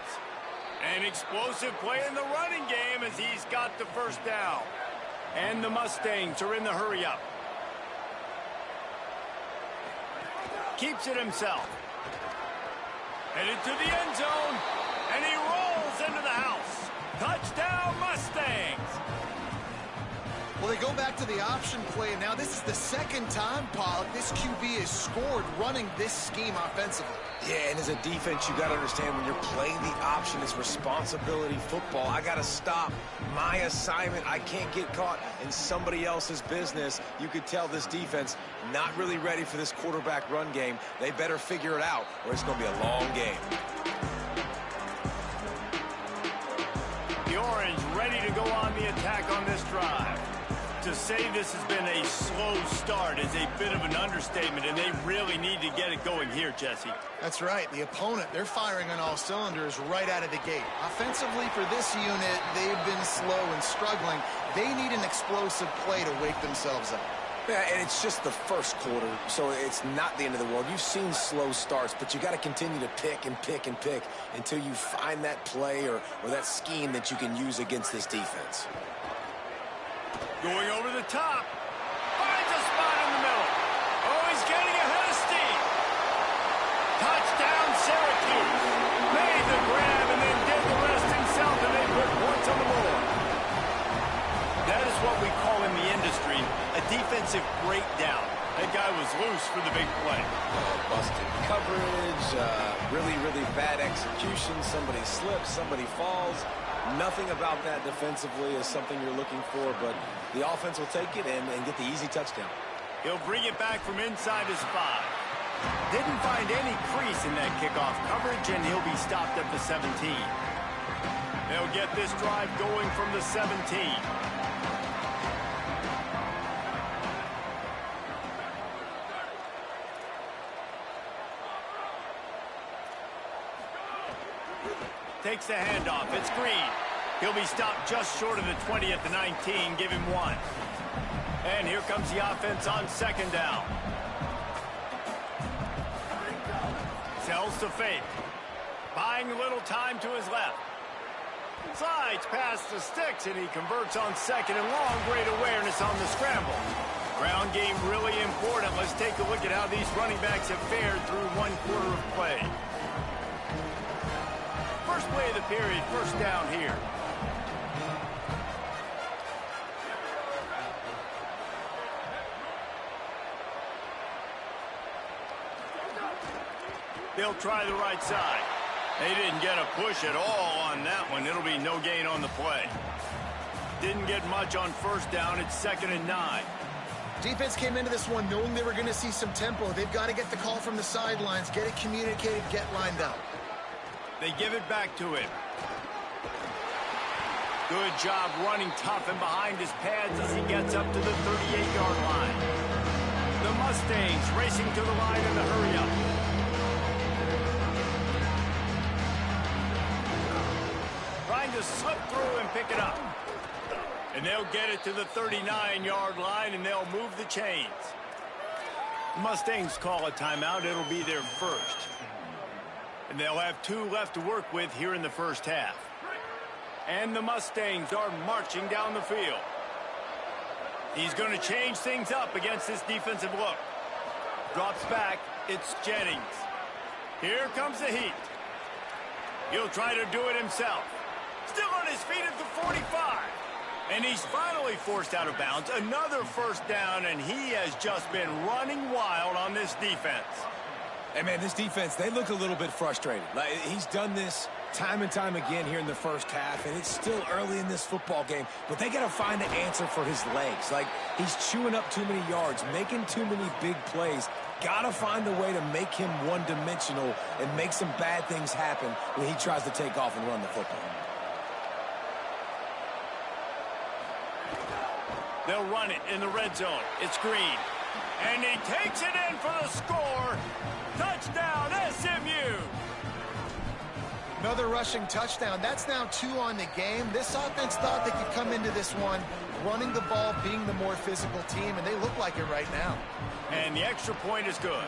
An explosive play in the running game as he's got the first down. And the Mustangs are in the hurry-up. Keeps it himself. Headed to the end zone, and he rolls into the house. Touchdown, Mustangs! Well, they go back to the option play, and now this is the second time, Pollock, this QB has scored running this scheme offensively. Yeah, and as a defense, you got to understand when you're playing the option, it's responsibility football. I got to stop my assignment. I can't get caught in somebody else's business. You could tell this defense not really ready for this quarterback run game. They better figure it out, or it's going to be a long game. The Orange ready to go on the attack on this drive. To say this has been a slow start is a bit of an understatement, and they really need to get it going here, Jesse. That's right. The opponent, they're firing on all cylinders right out of the gate. Offensively for this unit, they've been slow and struggling. They need an explosive play to wake themselves up. Yeah, and it's just the first quarter, so it's not the end of the world. You've seen slow starts, but you got to continue to pick and pick and pick until you find that play or that scheme that you can use against this defense. Going over the top. Finds a spot in the middle. Oh, he's getting ahead of steam. Touchdown, Syracuse. Made the grab and then did the rest himself, and they put points on the board. That is what we call in the industry a defensive breakdown. That guy was loose for the big play. Busted coverage, really, really bad execution. Somebody slips, somebody falls. Nothing about that defensively is something you're looking for, but the offense will take it and get the easy touchdown. He'll bring it back from inside his 5. Didn't find any crease in that kickoff coverage, and he'll be stopped at the 17. They'll get this drive going from the 17. Takes the handoff. It's Green. He'll be stopped just short of the 20 at the 19. Give him 1. And here comes the offense on second down. Sells to fake. Buying a little time to his left. Slides past the sticks, and he converts on second and long. Great awareness on the scramble. Ground game really important. Let's take a look at how these running backs have fared through one quarter of play. First play of the period, first down here. They'll try the right side. They didn't get a push at all on that one. It'll be no gain on the play. Didn't get much on first down. It's 2nd and 9. Defense came into this one knowing they were going to see some tempo. They've got to get the call from the sidelines, get it communicated, get lined up. They give it back to him. Good job running tough and behind his pads as he gets up to the 38-yard line. The Mustangs racing to the line in the hurry-up. Trying to slip through and pick it up. And they'll get it to the 39-yard line, and they'll move the chains. The Mustangs call a timeout. It'll be their first. And they'll have 2 left to work with here in the first half. And the Mustangs are marching down the field. He's going to change things up against this defensive look. Drops back. It's Jennings. Here comes the heat. He'll try to do it himself. Still on his feet at the 45. And he's finally forced out of bounds. Another first down, and he has just been running wild on this defense. Hey, man, this defense, they look a little bit frustrated. Like, he's done this time and time again here in the first half, and it's still early in this football game, but they got to find an answer for his legs. Like, he's chewing up too many yards, making too many big plays. Got to find a way to make him one-dimensional and make some bad things happen when he tries to take off and run the football. They'll run it in the red zone. It's Green. And he takes it in for the score. Touchdown, SMU. Another rushing touchdown. That's now 2 on the game. This offense thought they could come into this one running the ball, being the more physical team, and they look like it right now. And the extra point is good.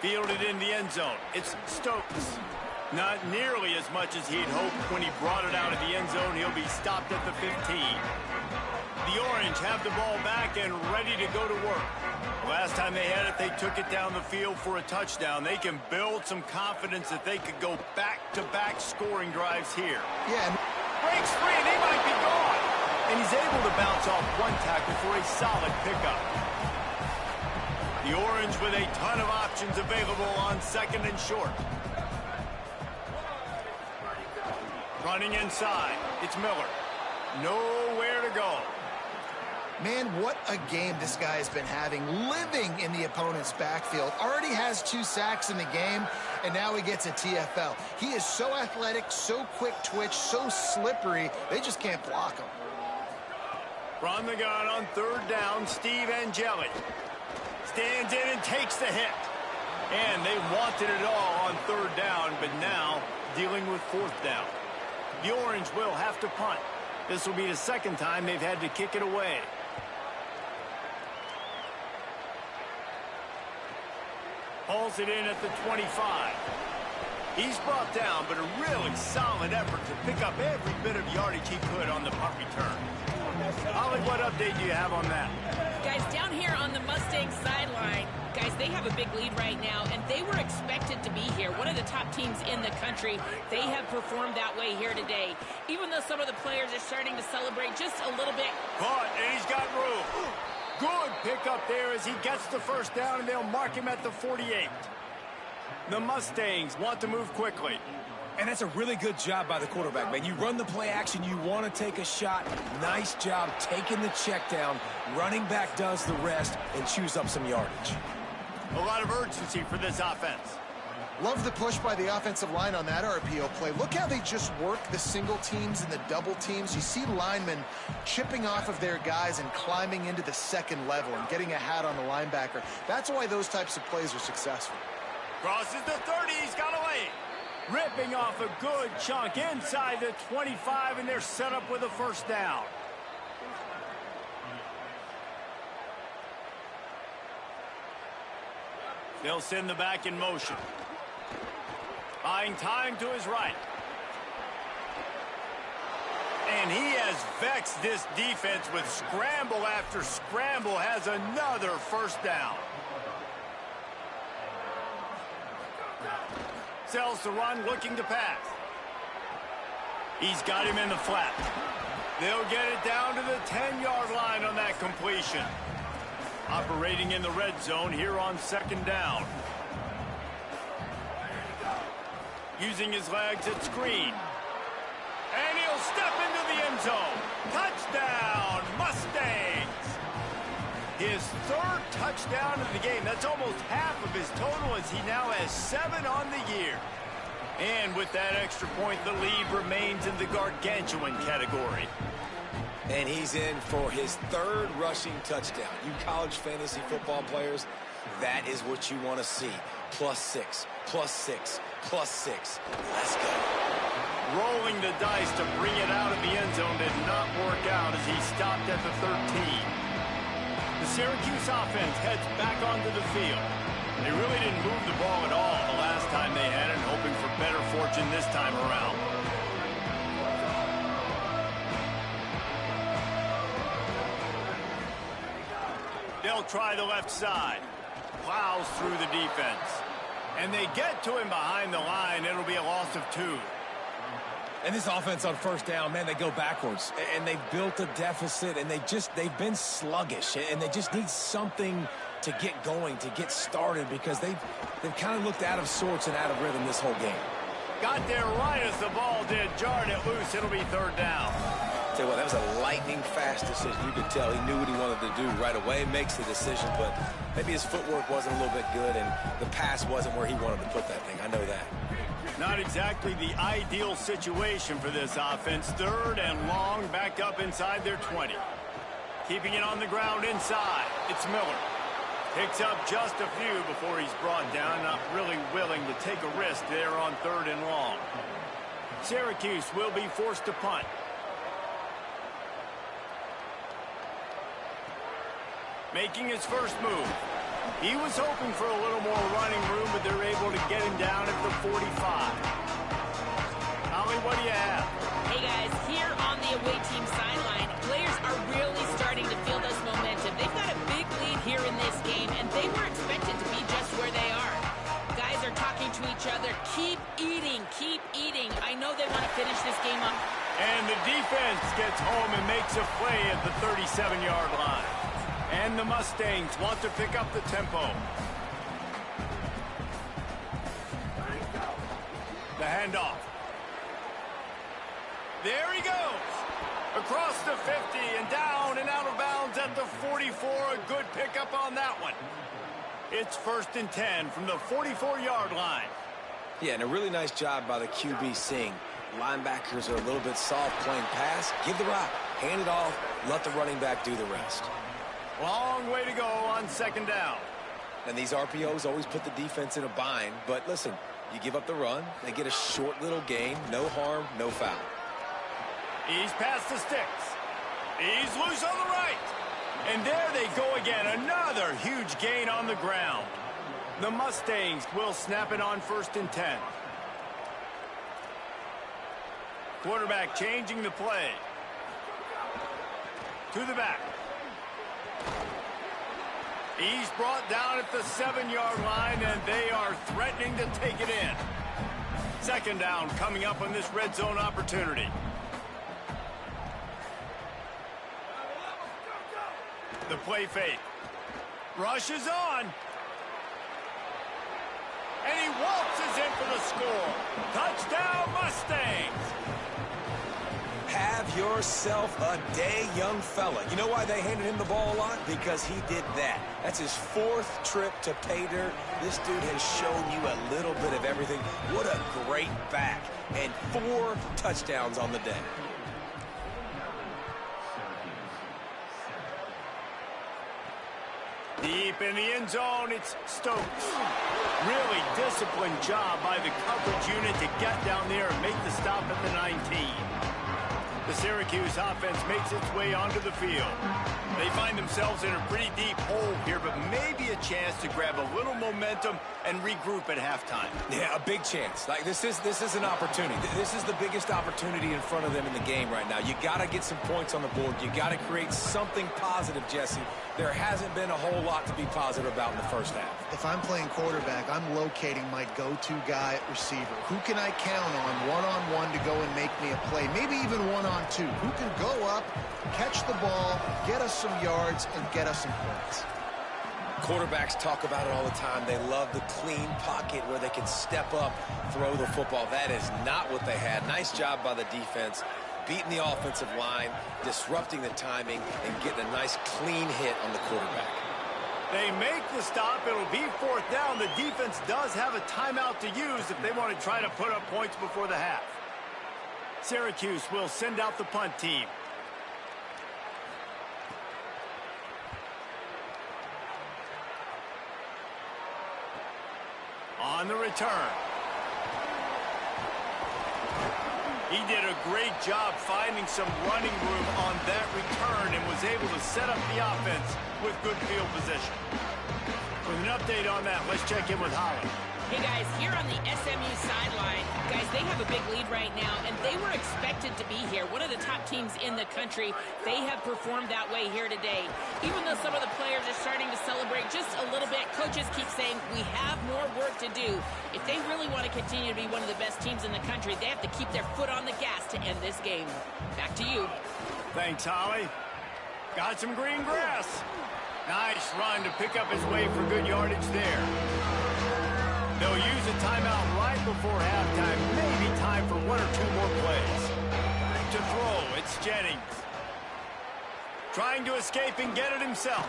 Fielded in the end zone. It's Stokes. Not nearly as much as he'd hoped when he brought it out of the end zone. He'll be stopped at the 15. The Orange have the ball back and ready to go to work. Last time they had it, they took it down the field for a touchdown. They can build some confidence that they could go back-to-back scoring drives here. Yeah. Breaks free, and he might be gone. And he's able to bounce off one tackle for a solid pickup. The Orange with a ton of options available on second and short. Running inside. It's Miller. Nowhere to go. Man, what a game this guy has been having, living in the opponent's backfield. Already has 2 sacks in the game, and now he gets a TFL. He is so athletic, so quick twitch, so slippery, they just can't block him. From the gun on third down, Steve Angeli. Stands in and takes the hit. And they wanted it all on third down, but now dealing with fourth down. The Orange will have to punt. This will be the second time they've had to kick it away. Hauls it in at the 25. He's brought down, but a really solid effort to pick up every bit of yardage he could on the punt return. Holly, what update do you have on that? Guys, down here on the Mustangs sideline, guys, they have a big lead right now, and they were expected to be here. One of the top teams in the country. They have performed that way here today. Even though some of the players are starting to celebrate just a little bit. Caught, and he's got room. Good pickup there as he gets the first down, and they'll mark him at the 48. The Mustangs want to move quickly. And that's a really good job by the quarterback, man. You run the play action, you want to take a shot. Nice job taking the check down. Running back does the rest and chews up some yardage. A lot of urgency for this offense. Love the push by the offensive line on that RPO play. Look how they just work the single teams and the double teams. You see linemen chipping off of their guys and climbing into the second level and getting a hat on the linebacker. That's why those types of plays are successful. Crosses the 30, he's got a lane. Ripping off a good chunk inside the 25, and they're set up with a first down. They'll send the back in motion. Buying time to his right. And he has vexed this defense with scramble after scramble, has another first down. Sells the run, looking to pass. He's got him in the flat. They'll get it down to the 10-yard line on that completion. Operating in the red zone here on second down. Using his legs at screen. And he'll step into the end zone. Touchdown, Mustangs! His third touchdown of the game. That's almost half of his total as he now has 7 on the year. And with that extra point, the lead remains in the gargantuan category. And he's in for his 3rd rushing touchdown. You college fantasy football players, that is what you want to see. +6, +6, +6. Let's go. Rolling the dice to bring it out of the end zone did not work out as he stopped at the 13. The Syracuse offense heads back onto the field. They really didn't move the ball at all the last time they had it, hoping for better fortune this time around. They'll try the left side. Plows through the defense. And they get to him behind the line. It'll be a loss of 2. And this offense on first down, man, they go backwards. And they've built a deficit, and they've been sluggish. And they just need something to get going, to get started, because they've kind of looked out of sorts and out of rhythm this whole game. Got there right as the ball did. Jarred it loose. It'll be 3rd down. Tell you what, that was a lightning-fast decision. You could tell he knew what he wanted to do right away. Makes the decision, but maybe his footwork wasn't a little bit good, and the pass wasn't where he wanted to put that thing. I know that. Not exactly the ideal situation for this offense. 3rd and long, back up inside their 20. Keeping it on the ground inside. It's Miller. Picks up just a few before he's brought down. Not really willing to take a risk there on 3rd and long. Syracuse will be forced to punt. Making his first move. He was hoping for a little more running room, but they're able to get him down at the 45. Holly, what do you have? Hey, guys, here on the away team sideline, players are really starting to feel this momentum. They've got a big lead here in this game, and they were expected to be just where they are. Guys are talking to each other. Keep eating, keep eating. I know they want to finish this game up. And the defense gets home and makes a play at the 37-yard line. And the Mustangs want to pick up the tempo. The handoff. There he goes. Across the 50 and down and out of bounds at the 44. A good pickup on that one. It's 1st and 10 from the 44-yard line. Yeah, and a really nice job by the QB seeing. Linebackers are a little bit soft playing pass. Give the rock. Hand it off. Let the running back do the rest. Long way to go on 2nd down. And these RPOs always put the defense in a bind. But listen, you give up the run, they get a short little gain. No harm, no foul. He's past the sticks. He's loose on the right. And there they go again. Another huge gain on the ground. The Mustangs will snap it on 1st and 10. Quarterback changing the play. To the back. He's brought down at the 7-yard line, and they are threatening to take it in. 2nd down coming up on this red zone opportunity. The play fake. Rush is on. And he waltzes in for the score. Touchdown, Mustangs. Have yourself a day, young fella. You know why they handed him the ball a lot? Because he did that. That's his 4th trip to pay dirt. This dude has shown you a little bit of everything. What a great back. And 4 touchdowns on the day. Deep in the end zone, it's Stokes. Really disciplined job by the coverage unit to get down there and make the stop at the 19. The Syracuse offense makes its way onto the field. They find themselves in a pretty deep hole here, but maybe a chance to grab a little momentum and regroup at halftime. Yeah, a big chance. Like this is an opportunity. This is the biggest opportunity in front of them in the game right now. You got to get some points on the board. You got to create something positive, Jesse. There hasn't been a whole lot to be positive about in the first half. If I'm playing quarterback, I'm locating my go-to guy at receiver. Who can I count on one-on-one to go and make me a play? Maybe even one-on-two. Who can go up, catch the ball, get us some yards, and get us some points? Quarterbacks talk about it all the time. They love the clean pocket where they can step up, throw the football. That is not what they had. Nice job by the defense, beating the offensive line, disrupting the timing, and getting a nice clean hit on the quarterback. They make the stop. It'll be 4th down. The defense does have a timeout to use if they want to try to put up points before the half. Syracuse will send out the punt team. On the return. He did a great job finding some running room on that return and was able to set up the offense with good field position. With an update on that, let's check in with Holly. Hey, guys, here on the SMU sideline, guys, they have a big lead right now, and they were expected to be here. One of the top teams in the country. They have performed that way here today. Even though some of the players are starting to celebrate just a little bit, coaches keep saying we have more work to do. If they really want to continue to be one of the best teams in the country, they have to keep their foot on the gas to end this game. Back to you. Thanks, Holly. Got some green grass. Nice run to pick up his way for good yardage there. They'll use a timeout right before halftime. Maybe time for 1 or 2 more plays. To throw, it's Jennings. Trying to escape and get it himself.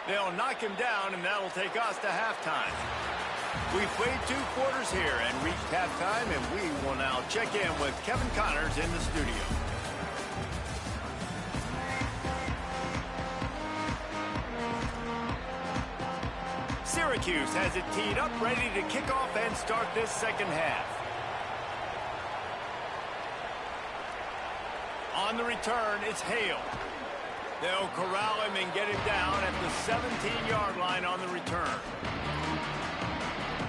They'll knock him down, and that'll take us to halftime. We've played 2 quarters here and reached halftime, and we will now check in with Kevin Connors in the studio. Syracuse has it teed up, ready to kick off and start this second half. On the return, it's Hale. They'll corral him and get him down at the 17-yard line on the return.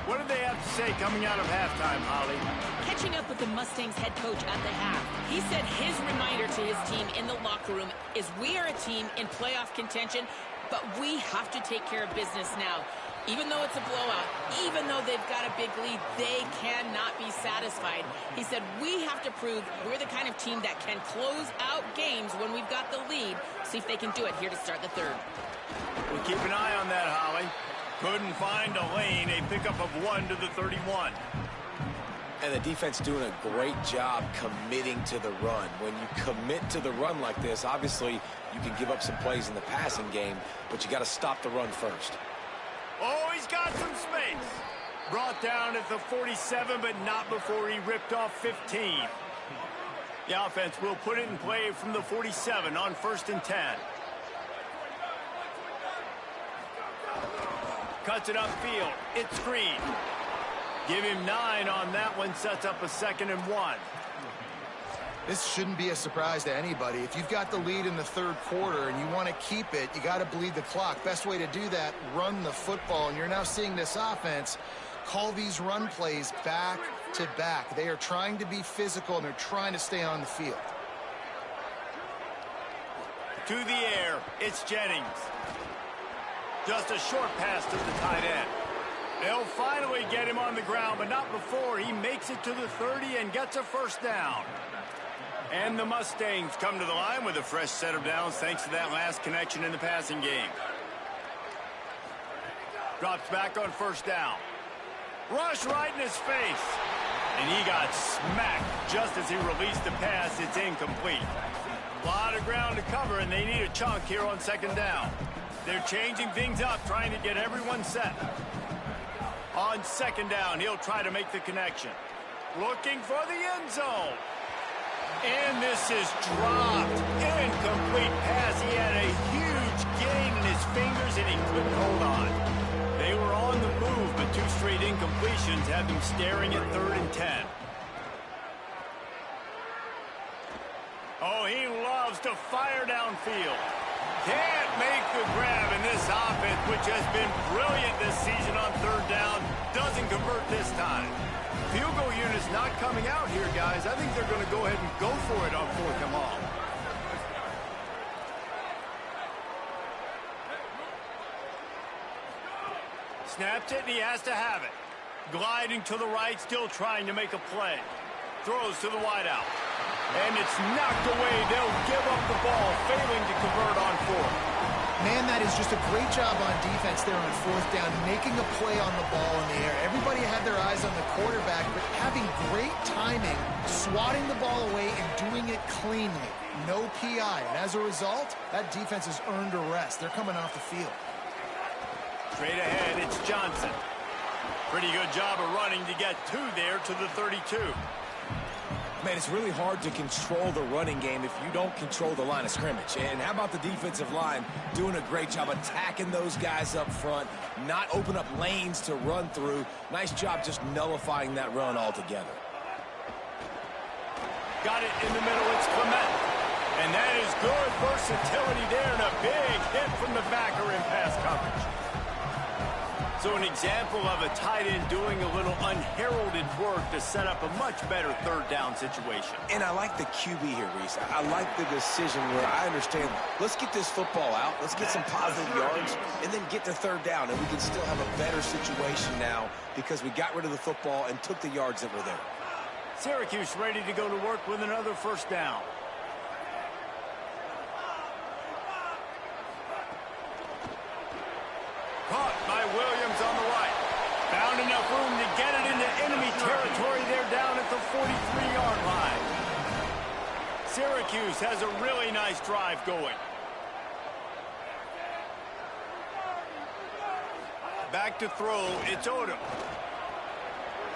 What did they have to say coming out of halftime, Holly? Catching up with the Mustangs head coach at the half, he said his reminder to his team in the locker room is we are a team in playoff contention, but we have to take care of business now. Even though it's a blowout, even though they've got a big lead, they cannot be satisfied. He said, we have to prove we're the kind of team that can close out games when we've got the lead. See if they can do it here to start the third. We'll keep an eye on that, Holly. Couldn't find a lane, a pickup of 1 to the 31. And the defense doing a great job committing to the run. When you commit to the run like this, obviously you can give up some plays in the passing game, but you got to stop the run first. Oh, he's got some space. Brought down at the 47, but not before he ripped off 15. The offense will put it in play from the 47 on 1st and 10. Cuts it upfield. It's Green. Give him 9 on that one. Sets up a 2nd and 1. This shouldn't be a surprise to anybody. If you've got the lead in the 3rd quarter and you want to keep it, you got to bleed the clock. Best way to do that, run the football. And you're now seeing this offense call these run plays back to back. They are trying to be physical, and they're trying to stay on the field. To the air, it's Jennings. Just a short pass to the tight end. They'll finally get him on the ground, but not before he makes it to the 30 and gets a 1st down. And the Mustangs come to the line with a fresh set of downs thanks to that last connection in the passing game. Drops back on 1st down. Rush right in his face. And he got smacked just as he released the pass. It's incomplete. A lot of ground to cover, and they need a chunk here on 2nd down. They're changing things up, trying to get everyone set. On 2nd down, he'll try to make the connection. Looking for the end zone. And this is dropped. Incomplete pass. He had a huge gain in his fingers, and he couldn't hold on. They were on the move, but 2 straight incompletions had them staring at 3rd and 10. Oh, he loves to fire downfield. Can't make the grab, and this offense, which has been brilliant this season on 3rd down, doesn't convert this time. Field goal unit's not coming out here, guys. I think they're going to go ahead and go for it on 4th and long. Snaps it, and he has to have it. Gliding to the right, still trying to make a play. Throws to the wideout. And it's knocked away. They'll give up the ball, failing to convert on 4th. Man, that is just a great job on defense there on 4th down, making a play on the ball in the air. Everybody had their eyes on the quarterback, but having great timing, swatting the ball away and doing it cleanly. No PI. And as a result, that defense has earned a rest. They're coming off the field. Straight ahead, it's Johnson. Pretty good job of running to get 2 there to the 32. Man, it's really hard to control the running game if you don't control the line of scrimmage. And how about the defensive line doing a great job attacking those guys up front, not open up lanes to run through. Nice job just nullifying that run altogether. Got it in the middle. It's Clement. And that is good versatility there, and a big hit from the backer in pass coverage. So an example of a tight end doing a little unheralded work to set up a much better 3rd down situation. And I like the QB here, Reese. I like the decision where I understand, let's get this football out, let's get some positive yards, and then get to 3rd down, and we can still have a better situation now because we got rid of the football and took the yards that were there. Syracuse ready to go to work with another 1st down. Caught by Williams on the right. Found enough room to get it into enemy territory. They're down at the 43-yard line. Syracuse has a really nice drive going. Back to throw, it's Odom.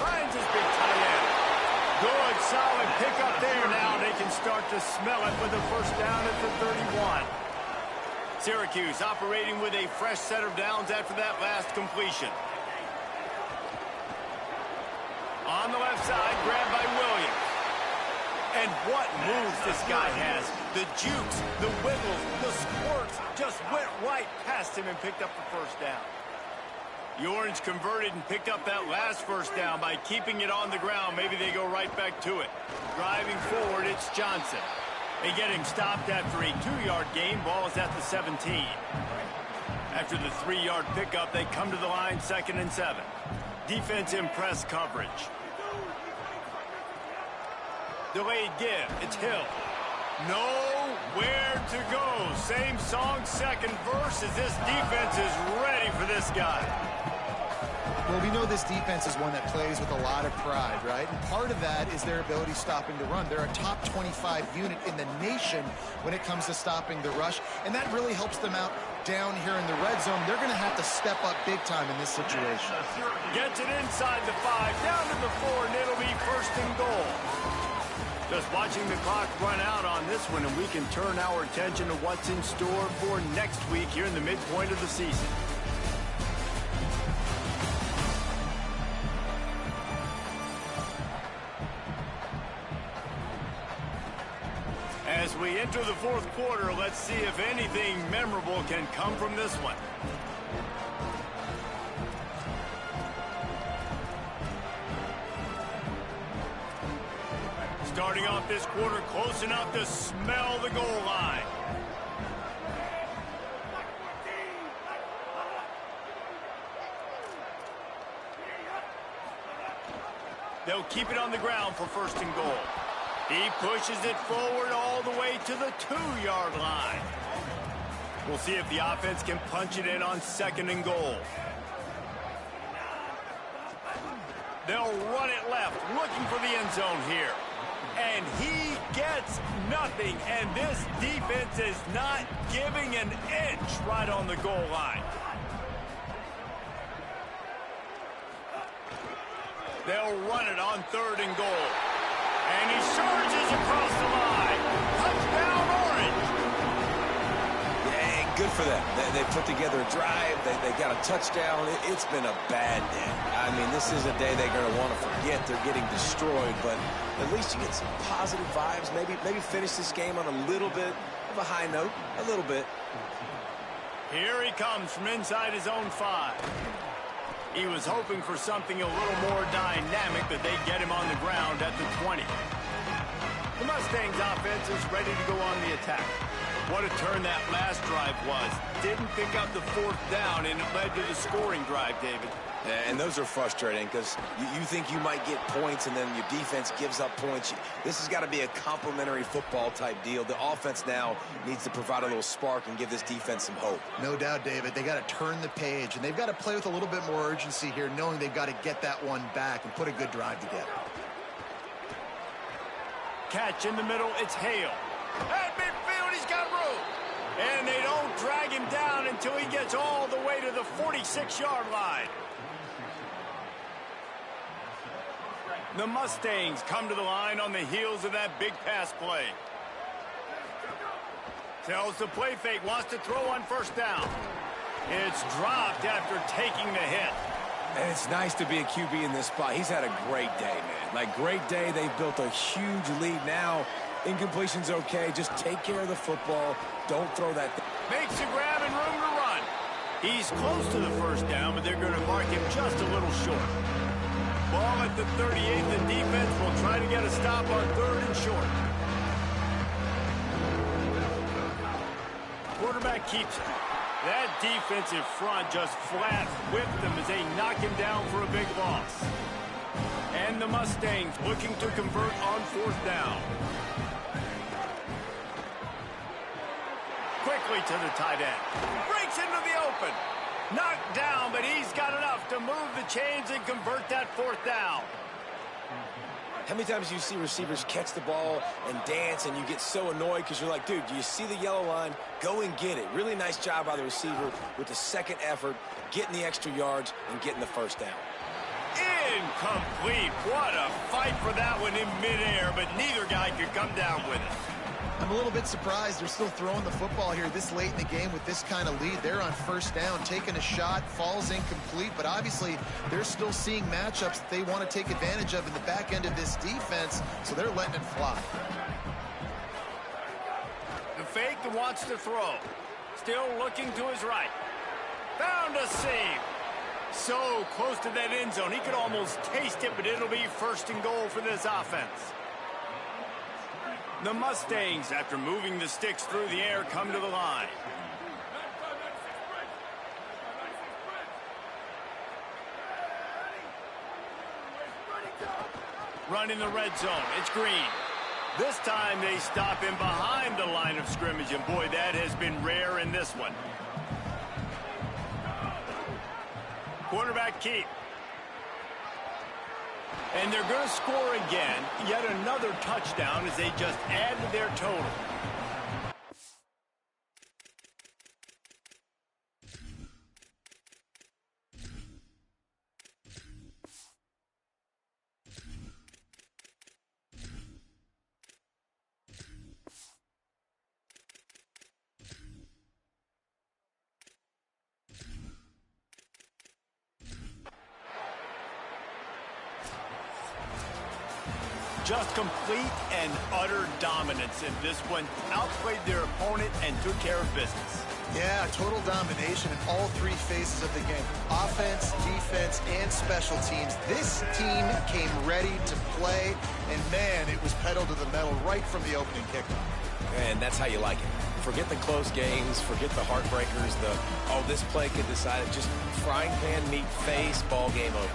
finds his big tight end. Good, solid pickup there now. They can start to smell it with a first down at the 31. Syracuse operating with a fresh set of downs after that last completion. On the left side, grabbed by Williams. And what moves this guy has. The jukes, the wiggles, the squirts just went right past him and picked up the first down. The Orange converted and picked up that last first down by keeping it on the ground. Maybe they go right back to it. Driving forward, it's Johnson. They get him stopped after a 2-yard gain. Ball is at the 17. After the 3-yard pickup, they come to the line, 2nd and 7. Defense in press coverage. Delayed give. It's Hill. Nowhere to go. Same song, second verse, as this defense is ready for this guy. Well, we know this defense is one that plays with a lot of pride, right? And part of that is their ability stopping the run. They're a top 25 unit in the nation when it comes to stopping the rush, and that really helps them out down here in the red zone. They're going to have to step up big time in this situation. Gets it inside the 5, down to the 4, and it'll be 1st and goal. Just watching the clock run out on this one, and we can turn our attention to what's in store for next week here in the midpoint of the season. As we enter the 4th quarter, let's see if anything memorable can come from this one. Starting off this quarter close enough to smell the goal line. They'll keep it on the ground for 1st and goal. He pushes it forward all the way to the 2-yard line. We'll see if the offense can punch it in on 2nd and goal. They'll run it left, looking for the end zone here. And he gets nothing, and this defense is not giving an inch right on the goal line. They'll run it on 3rd and goal. And he surges across the line. Touchdown, Orange. Yeah, good for them. They put together a drive. They got a touchdown. It's been a bad day. I mean, this is a day they're going to want to forget. They're getting destroyed, but at least you get some positive vibes. Maybe finish this game on a little bit of a high note. A little bit. Here he comes from inside his own 5. He was hoping for something a little more dynamic, but they get him on the ground at the 20. The Mustangs offense is ready to go on the attack. What a turn that last drive was. Didn't pick up the 4th down, and it led to the scoring drive, David. And those are frustrating because you think you might get points and then your defense gives up points. This has got to be a complementary football type deal. The offense now needs to provide a little spark and give this defense some hope. No doubt, David. They got to turn the page, and they've got to play with a little bit more urgency here, knowing they've got to get that one back and put a good drive together. Catch in the middle, it's Hale. At midfield, he's got room. And they don't drag him down until he gets all the way to the 46-yard line. The Mustangs come to the line on the heels of that big pass play. Tells the play fake, wants to throw on 1st down. It's dropped after taking the hit. And it's nice to be a QB in this spot. He's had a great day, man. Like, great day. They've built a huge lead now. Incompletion's okay. Just take care of the football. Don't throw that. Makes a grab and room to run. He's close to the 1st down, but they're going to mark him just a little short. Ball at the 38. The defense will try to get a stop on 3rd and short. Quarterback keeps it. That defensive front just flat whipped them as they knock him down for a big loss. And the Mustangs looking to convert on 4th down. Quickly to the tight end. Breaks into the open. Knocked down, but he's got enough to move the chains and convert that 4th down. How many times do you see receivers catch the ball and dance and you get so annoyed because you're like, dude, do you see the yellow line? Go and get it. Really nice job by the receiver with the 2nd effort, getting the extra yards and getting the 1st down. Incomplete. What a fight for that one in midair, but neither guy could come down with it. I'm a little bit surprised they're still throwing the football here this late in the game with this kind of lead. They're on first down, taking a shot, falls incomplete, but obviously they're still seeing matchups that they want to take advantage of in the back end of this defense, so they're letting it fly. The fake that wants to throw. Still looking to his right. Found a save. So close to that end zone. He could almost taste it, but it'll be first and goal for this offense. The Mustangs, after moving the sticks through the air, come to the line. Run in the red zone. It's Green. This time they stop him behind the line of scrimmage, and boy, that has been rare in this one. Quarterback keep. And they're going to score again. Yet another touchdown as they just add to their total. Just complete and utter dominance in this one. Outplayed their opponent and took care of business. Yeah, total domination in all three phases of the game. Offense, defense, and special teams. This team came ready to play, and man, it was pedal to the metal right from the opening kickoff. And that's how you like it. Forget the close games, forget the heartbreakers, this play could decide it. Just frying pan, meat face, ball game over.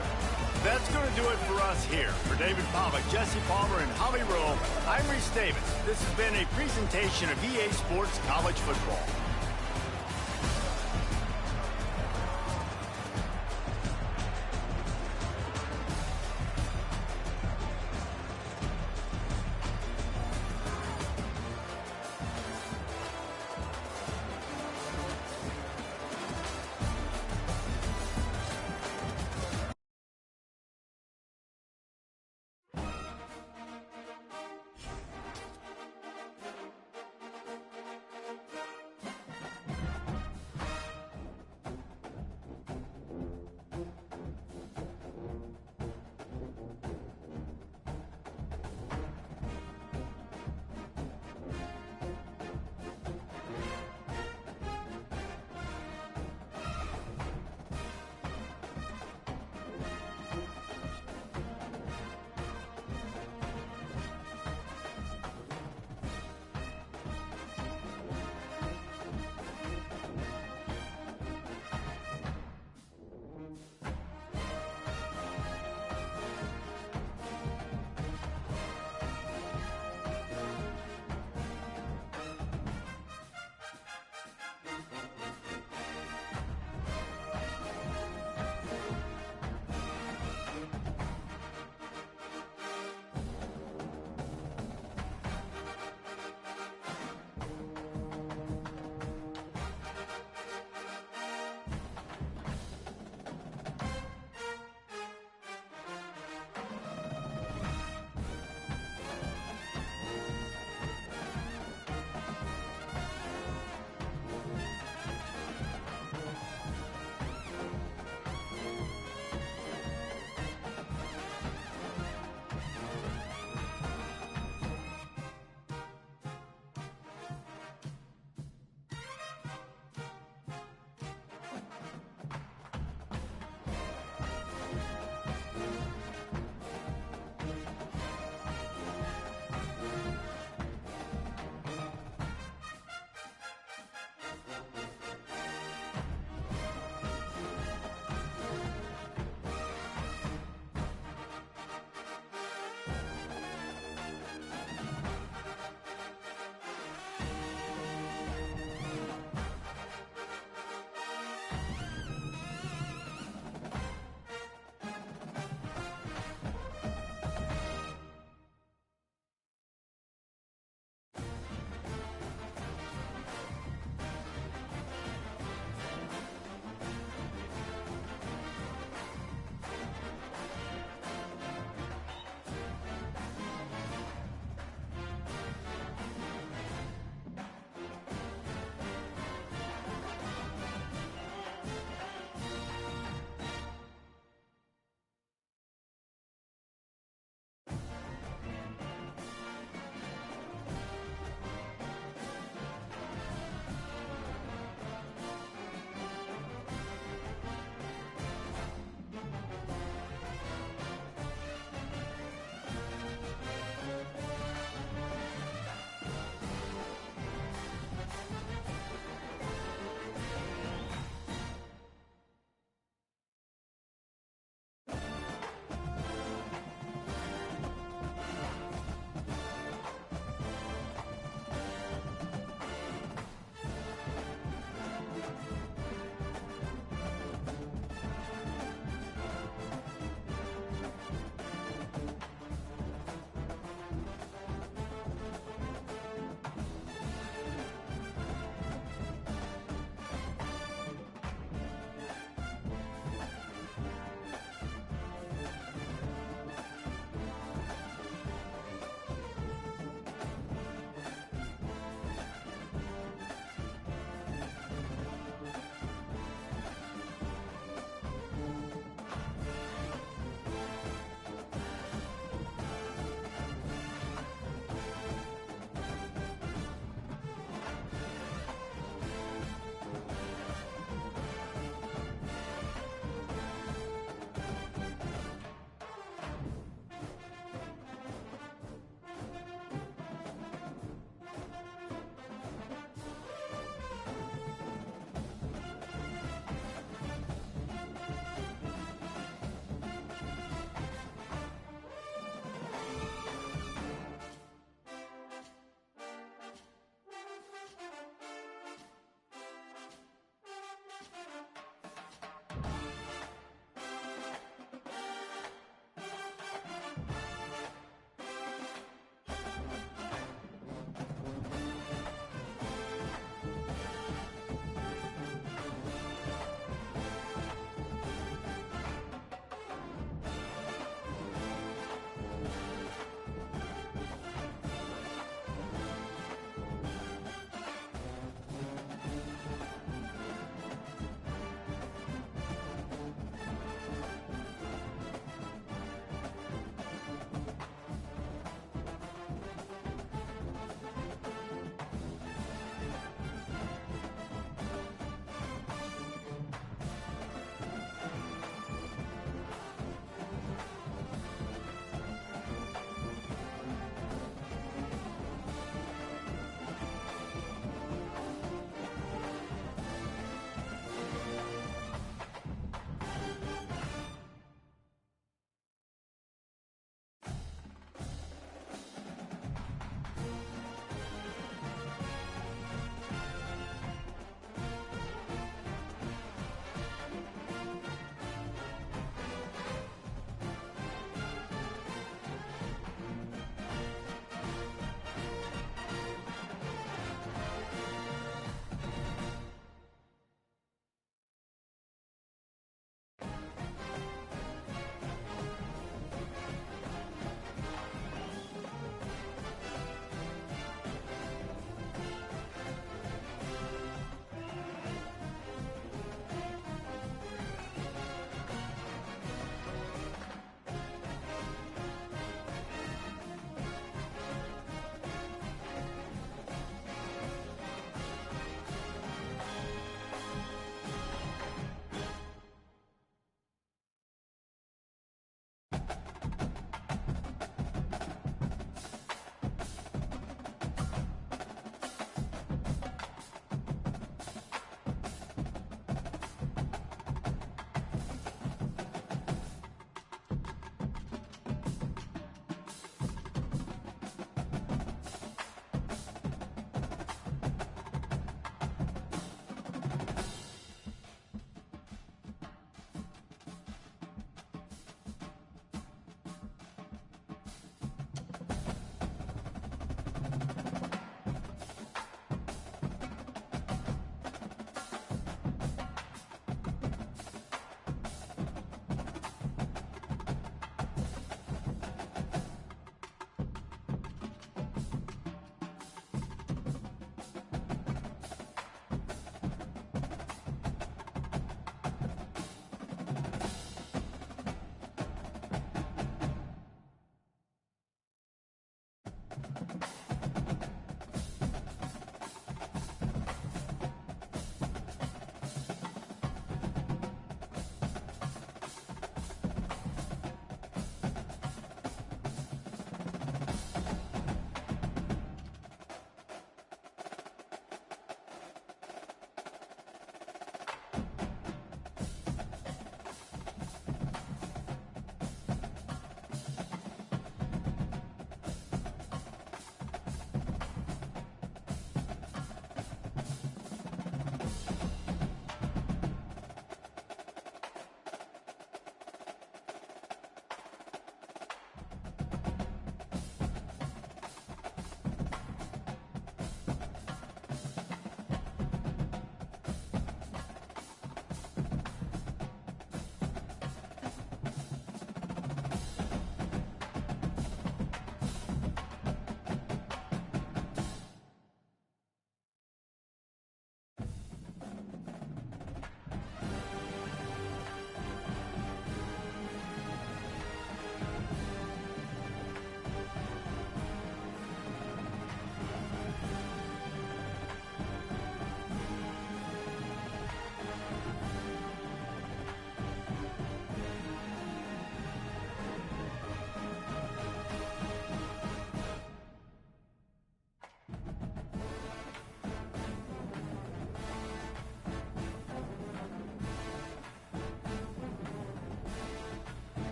That's going to do it for us here. For David Palmer, Jesse Palmer, and Holly Rowe, I'm Reese Davis. This has been a presentation of EA Sports College Football.